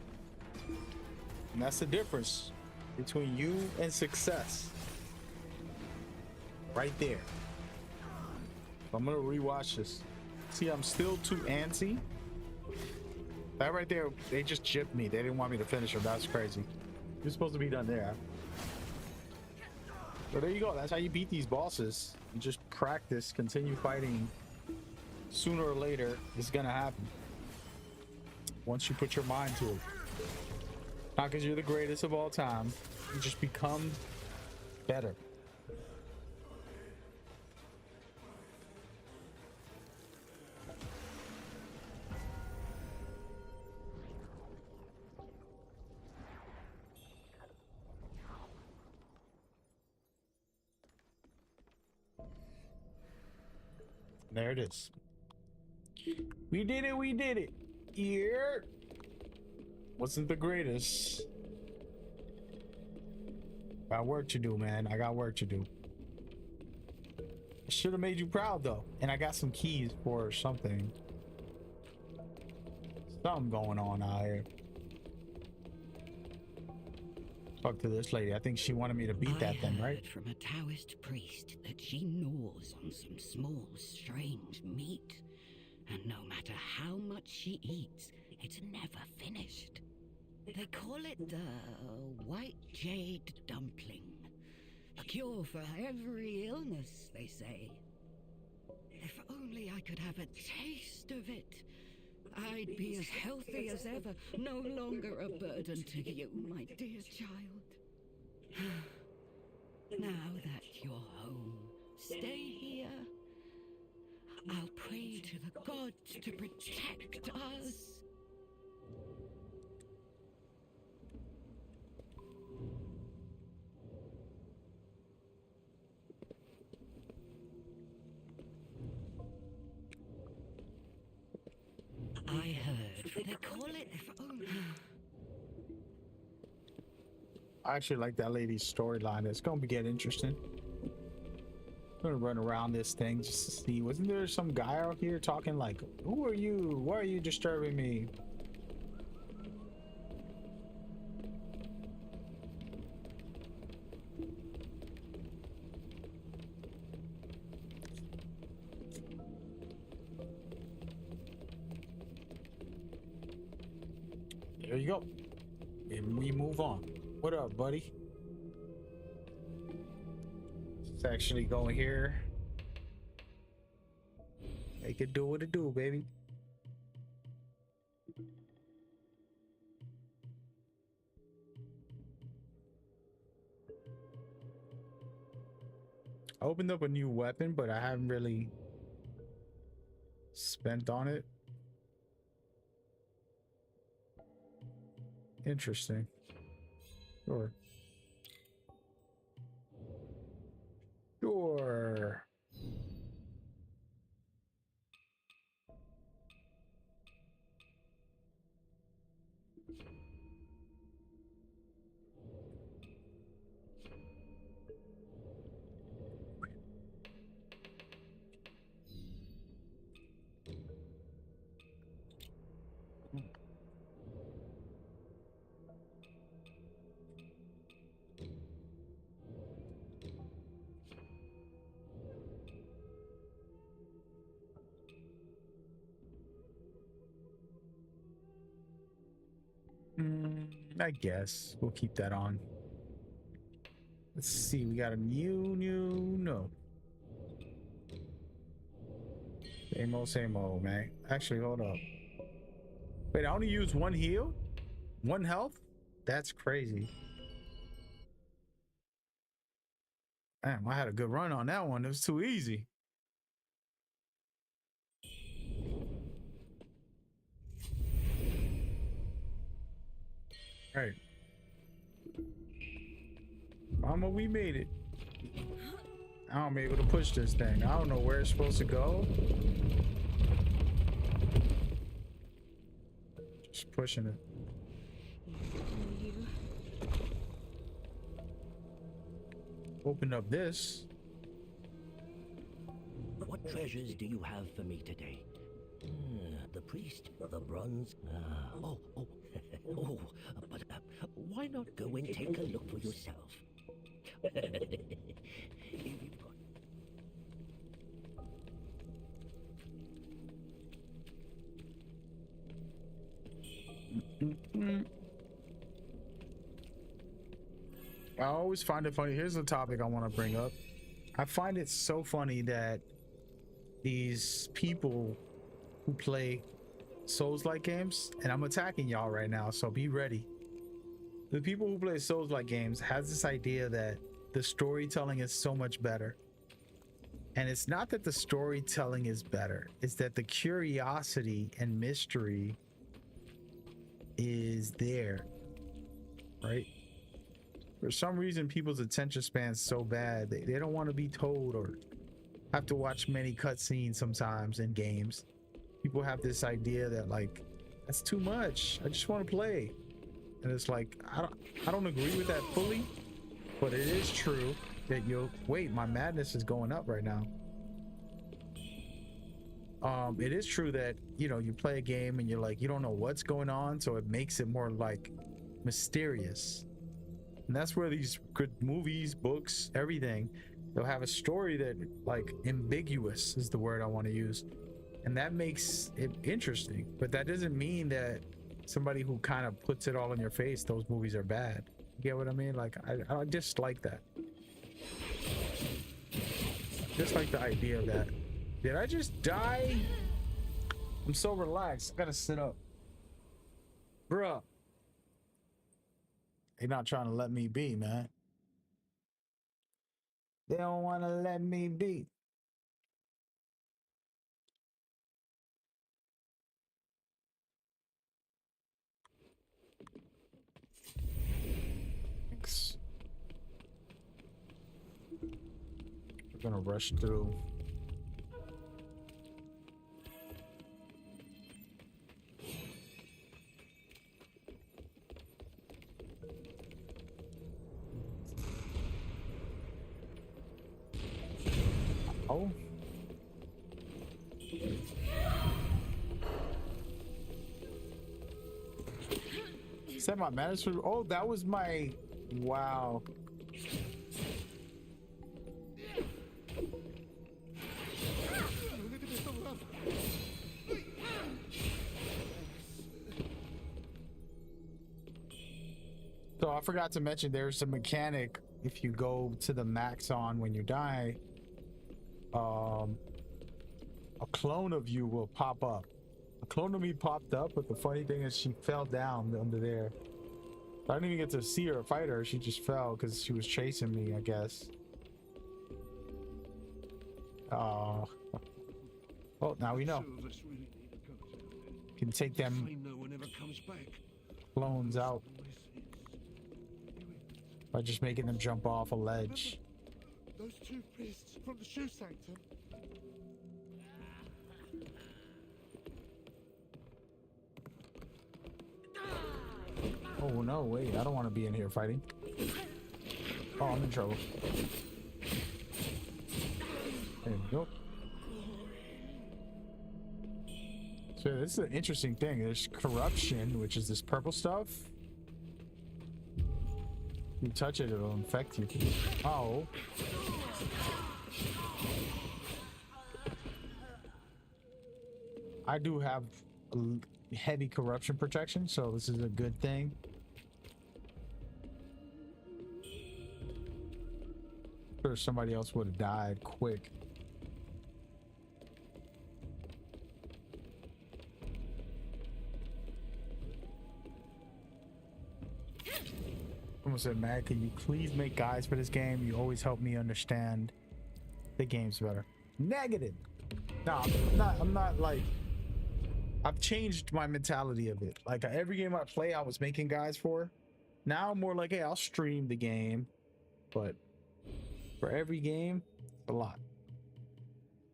Speaker 1: And that's the difference between you and success. Right there. I'm gonna rewatch this. See, I'm still too antsy. That right there, they just gypped me. They didn't want me to finish him. That's crazy. You're supposed to be done there. So there you go. That's how you beat these bosses. You just practice, continue fighting. Sooner or later, it's gonna happen. Once you put your mind to it. Not because you're the greatest of all time. You just become better. There it is. We did it, we did it. Yeah. Wasn't the greatest. Got work to do, man. I got work to do. Should have made you proud though. And I got some keys for something. Something going on out here. Talk to this lady. I think she wanted me to beat that thing, right?
Speaker 5: I heard from a Taoist priest that she gnaws on some small, strange meat. And no matter how much she eats, it's never finished. They call it the white jade dumpling. A cure for every illness, they say. If only I could have a taste of it, I'd be as healthy as ever, no longer a burden to you, my dear child. Now that you're home, stay here. I'll pray to the gods to protect us. I heard they call it if only.
Speaker 1: I actually like that lady's storyline. It's gonna get interesting. I'm gonna run around this thing just to see. Wasn't there some guy out here talking like, "Who are you? Why are you disturbing me?" There you go. And we move on. What up, buddy? Let's actually go here. Make it do what it do, baby. I opened up a new weapon, but I haven't really spent on it. Interesting. Sure. Sure. I guess we'll keep that on. Let's see, we got a no. Same old, man. Actually, hold up. Wait, I only use one heal? One health? That's crazy. Damn, I had a good run on that one. It was too easy. All right. Mama, we made it. I'm able to push this thing. I don't know where it's supposed to go. Just pushing it. Open up this.
Speaker 2: What treasures do you have for me today? The priest, the bronze. But why not go and take a look for yourself? Here you've got.
Speaker 1: I always find it funny. Here's a topic I want to bring up. I find it so funny that these people who play Souls-like games, and I'm attacking y'all right now, so be ready. The people who play Souls-like games has this idea that the storytelling is so much better. And it's not that the storytelling is better, it's that the curiosity and mystery is there, right? For some reason, people's attention span's so bad, they don't want to be told or have to watch many cutscenes sometimes in games. People have this idea that, like, that's too much. I just want to play. And it's like, I don't agree with that fully, but it is true that wait, my madness is going up right now. It is true that, you know, you play a game and you're like, you don't know what's going on, so it makes it more like mysterious. And that's where these good movies, books, everything, they'll have a story that, like, ambiguous is the word I want to use. And that makes it interesting. But that doesn't mean that somebody who kind of puts it all in your face, those movies are bad. You get what I mean? Like, I just like that. Just like the idea of that. Did I just die? I'm so relaxed. I gotta sit up. Bruh. They're not trying to let me be, man. They don't want to let me be. Thanks. We're gonna rush through. Oh. Set my manners for. Oh, that was my. Wow. So I forgot to mention there's a mechanic if you go to the max on when you die. A clone of you will pop up. A clone of me popped up, but the funny thing is she fell down under there. I didn't even get to see her fight her. She just fell because she was chasing me, I guess. Oh, now we know. Can take them clones out by just making them jump off a ledge.
Speaker 7: Those two priests from the shoe sanctum.
Speaker 1: Oh no, wait, I don't want to be in here fighting. Oh, I'm in trouble. There we go. So this is an interesting thing. There's corruption, which is this purple stuff. You touch it, it'll infect you. Oh. I do have heavy corruption protection, so this is a good thing. sure somebody else would have died quick. Someone said, "Man, can you please make guides for this game? You always help me understand the games better." Negative. No, I'm not like, I've changed my mentality of it. Like every game I play, I was making guides for. Now I'm more like, hey, I'll stream the game, but for every game, a lot.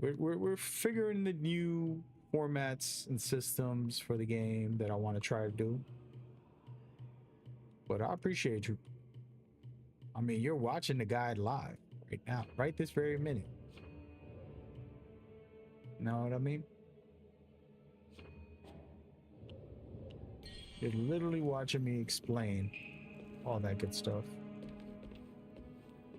Speaker 1: We're figuring the new formats and systems for the game that I want to try to do. But I appreciate you. I mean, you're watching the guide live right now, right this very minute. Know what I mean? You're literally watching me explain all that good stuff.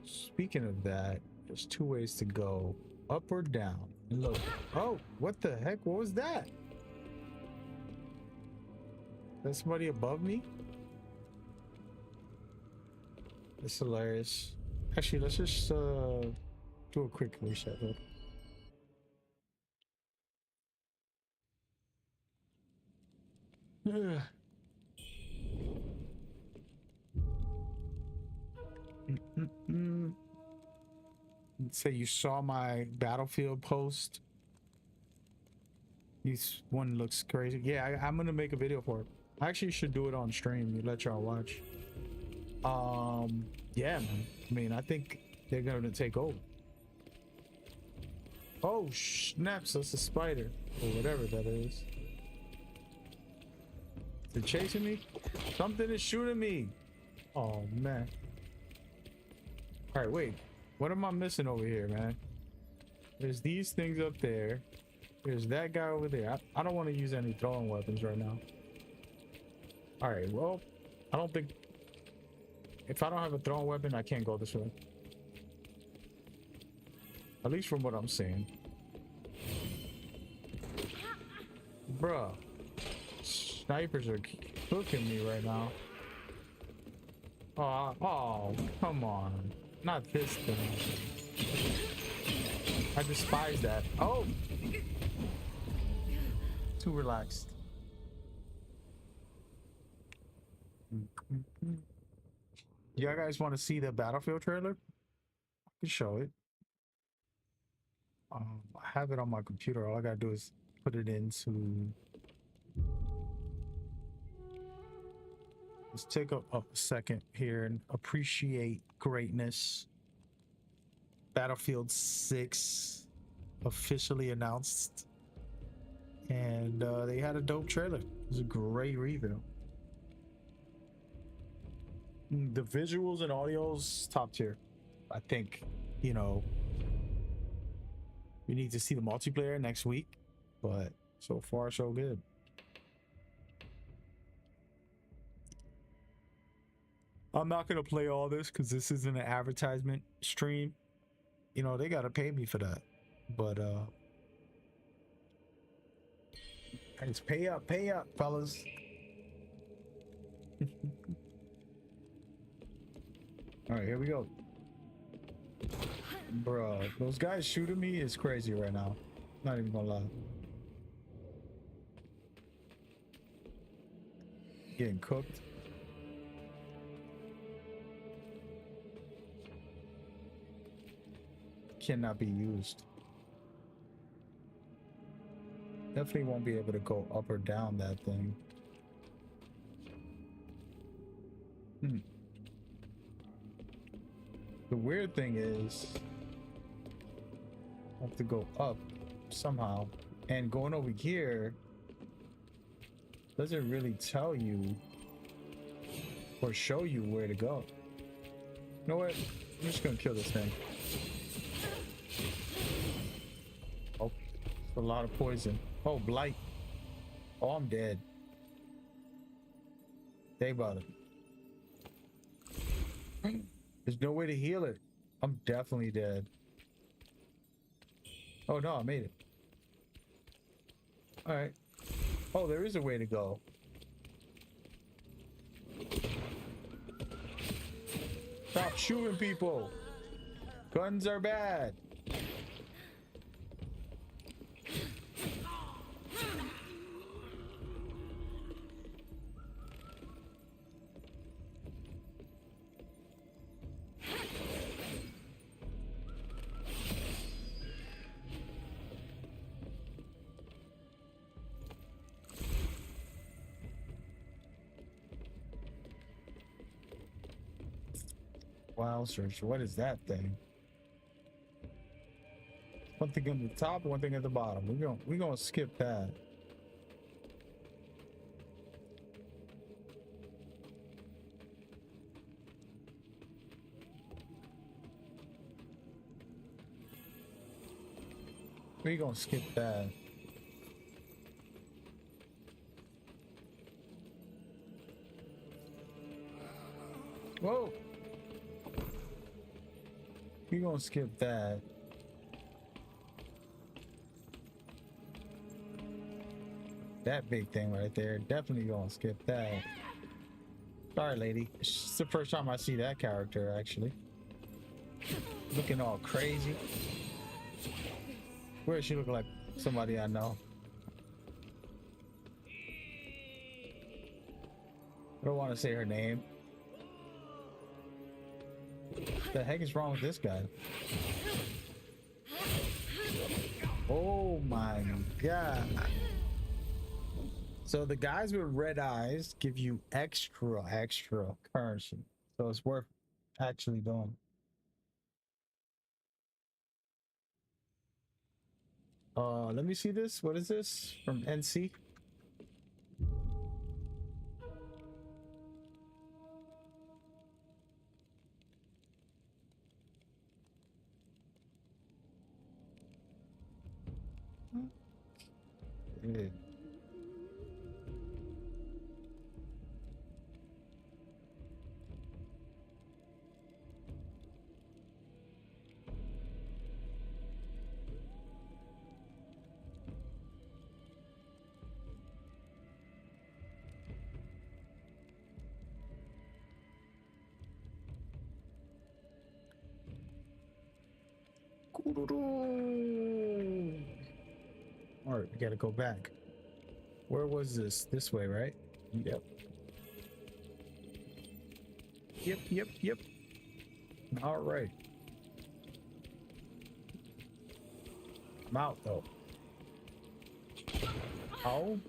Speaker 1: Speaking of that, there's two ways to go, up or down. And look, oh, what the heck? What was that? There's somebody above me? That's hilarious. Actually, let's just do a quick reset. Look. Say you saw my Battlefield post. This one looks crazy. Yeah, I'm gonna make a video for it. I actually should do it on stream. Let y'all watch. Yeah, man. I mean, I think they're gonna take over. Oh snaps! That's a spider or whatever that is. They're chasing me. Something is shooting me. Oh man. All right, wait. What am I missing over here, man? There's these things up there. There's that guy over there. I don't want to use any throwing weapons right now. All right, well, I don't think... If I don't have a throwing weapon, I can't go this way. At least from what I'm seeing. Bruh. Snipers are cooking me right now. Oh, come on. Not this thing. I despise that. Oh! Too relaxed. You guys want to see the Battlefield trailer? I can show it. I have it on my computer. All I gotta do is put it into... Let's take a second here and appreciate greatness. Battlefield 6 officially announced. And they had a dope trailer. It was a great review. The visuals and audio's top tier. I think, you know, we need to see the multiplayer next week, but so far so good. I'm not gonna play all this because this isn't an advertisement stream. You know, they gotta pay me for that. But it's pay up, fellas. All right, here we go. Bruh, those guys shooting me is crazy right now. Not even gonna lie. Getting cooked. Cannot be used. Definitely won't be able to go up or down that thing. The weird thing is I have to go up somehow, and going over here doesn't really tell you or show you where to go. You know what? I'm just gonna kill this thing. Oh, a lot of poison. Oh, blight. Oh, I'm dead. They about it. There's no way to heal it. I'm definitely dead. Oh no, I made it. All right. Oh, there is a way to go. Stop shooting people. Guns are bad. Wow, search. What is that thing? One thing on the top, one thing at the bottom. We're gonna skip that. We're gonna skip that. Whoa! We're gonna skip that. That big thing right there. Definitely gonna skip that. Sorry, lady. It's the first time I see that character, actually. Looking all crazy. Where does she look like somebody I know? I don't want to say her name. What the heck is wrong with this guy? Oh my god. So the guys with red eyes give you extra currency. So it's worth actually doing. Let me see this. What is this? From NC? Yeah. All right, we gotta go back. Where was this? This way, right? Yep. Yep. All right. I'm out though. Oh.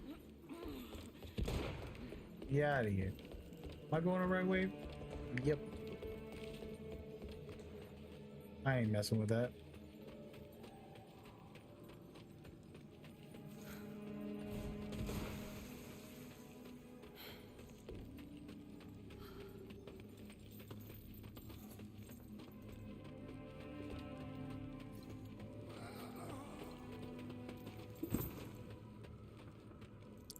Speaker 1: Get out of here. Am I going the right way? Yep. I ain't messing with that.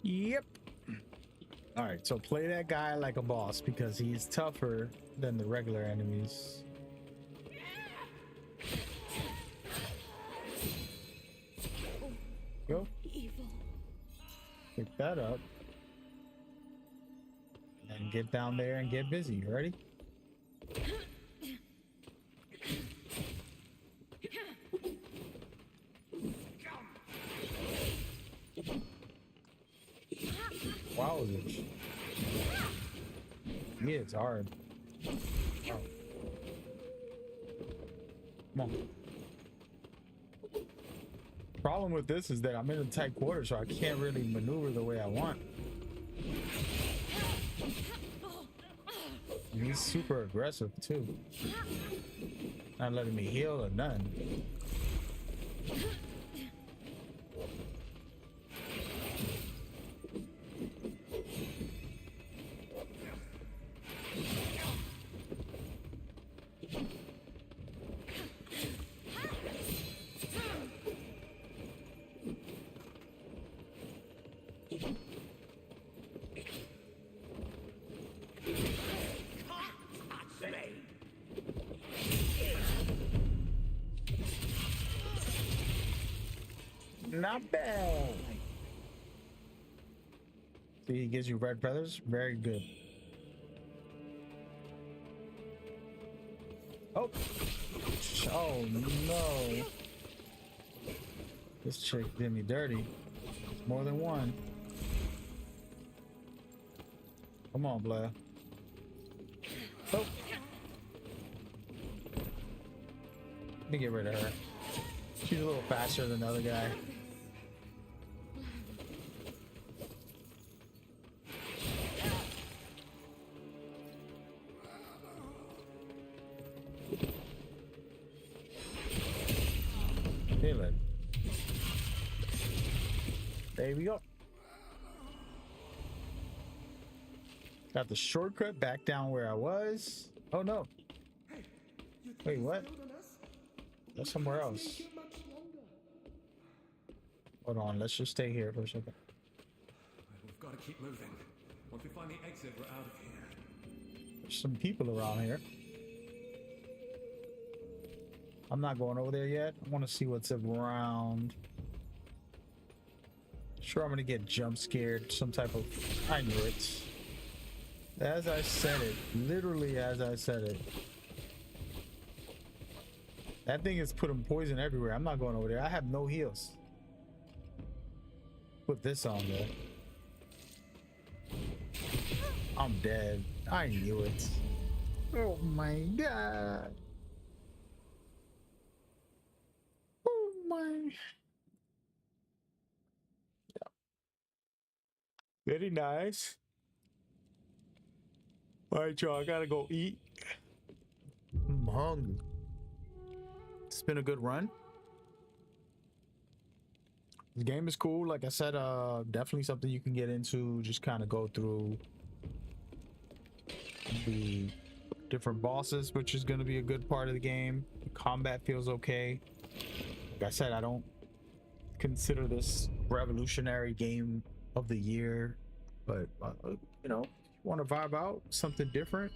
Speaker 1: Yep. All right, so play that guy like a boss because he's tougher than the regular enemies. Go.
Speaker 3: Evil.
Speaker 1: Pick that up. And get down there and get busy. You ready? Wow, yeah, it's hard. Oh. Come on. Problem with this is that I'm in a tight quarter, so I can't really maneuver the way I want. And he's super aggressive too. Not letting me heal or nothing. Not bad. See, he gives you red feathers. Very good. Oh. Oh Oh no. This chick did me dirty. It's more than one. Come on, Blair. Oh. Let me get rid of her. She's a little faster than the other guy. Feel it. There we go. Got the shortcut back down where I was. Oh no. Wait, what? That's somewhere else. Hold on, let's just stay here for a second.
Speaker 8: We've got to keep moving. Once we find the exit, we're out of here.
Speaker 1: There's some people around here. I'm not going over there yet. I want to see what's around. Sure, I'm gonna get jump scared. Some type of... I knew it. As I said it. Literally as I said it. That thing is putting poison everywhere. I'm not going over there. I have no heals. Put this on there. I'm dead. I knew it. Oh my god. Oh my. Yeah. Very nice. All right, y'all. I gotta go eat. I'm hungry. It's been a good run. The game is cool. Like I said, definitely something you can get into. Just kind of go through the different bosses, which is going to be a good part of the game. The combat feels okay. Like I said, I don't consider this revolutionary game of the year, but you know, you want to vibe out something different.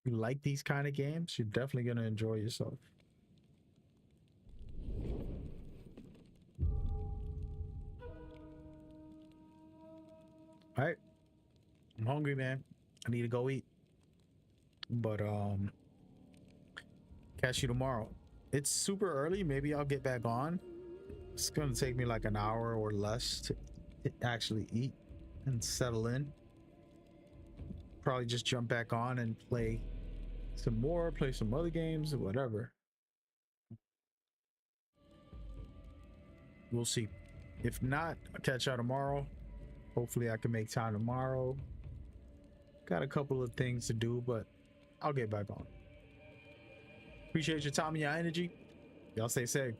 Speaker 1: You like these kind of games, you're definitely going to enjoy yourself. All right, I'm hungry, man. I need to go eat, but catch you tomorrow. It's super early. Maybe I'll get back on. It's gonna take me like an hour or less to actually eat and settle in. Probably just jump back on and play some more, play some other games or whatever. We'll see. If not, I'll catch y'all tomorrow. Hopefully I can make time tomorrow. Got a couple of things to do, but I'll get back on. Appreciate your time and your energy. Y'all stay safe.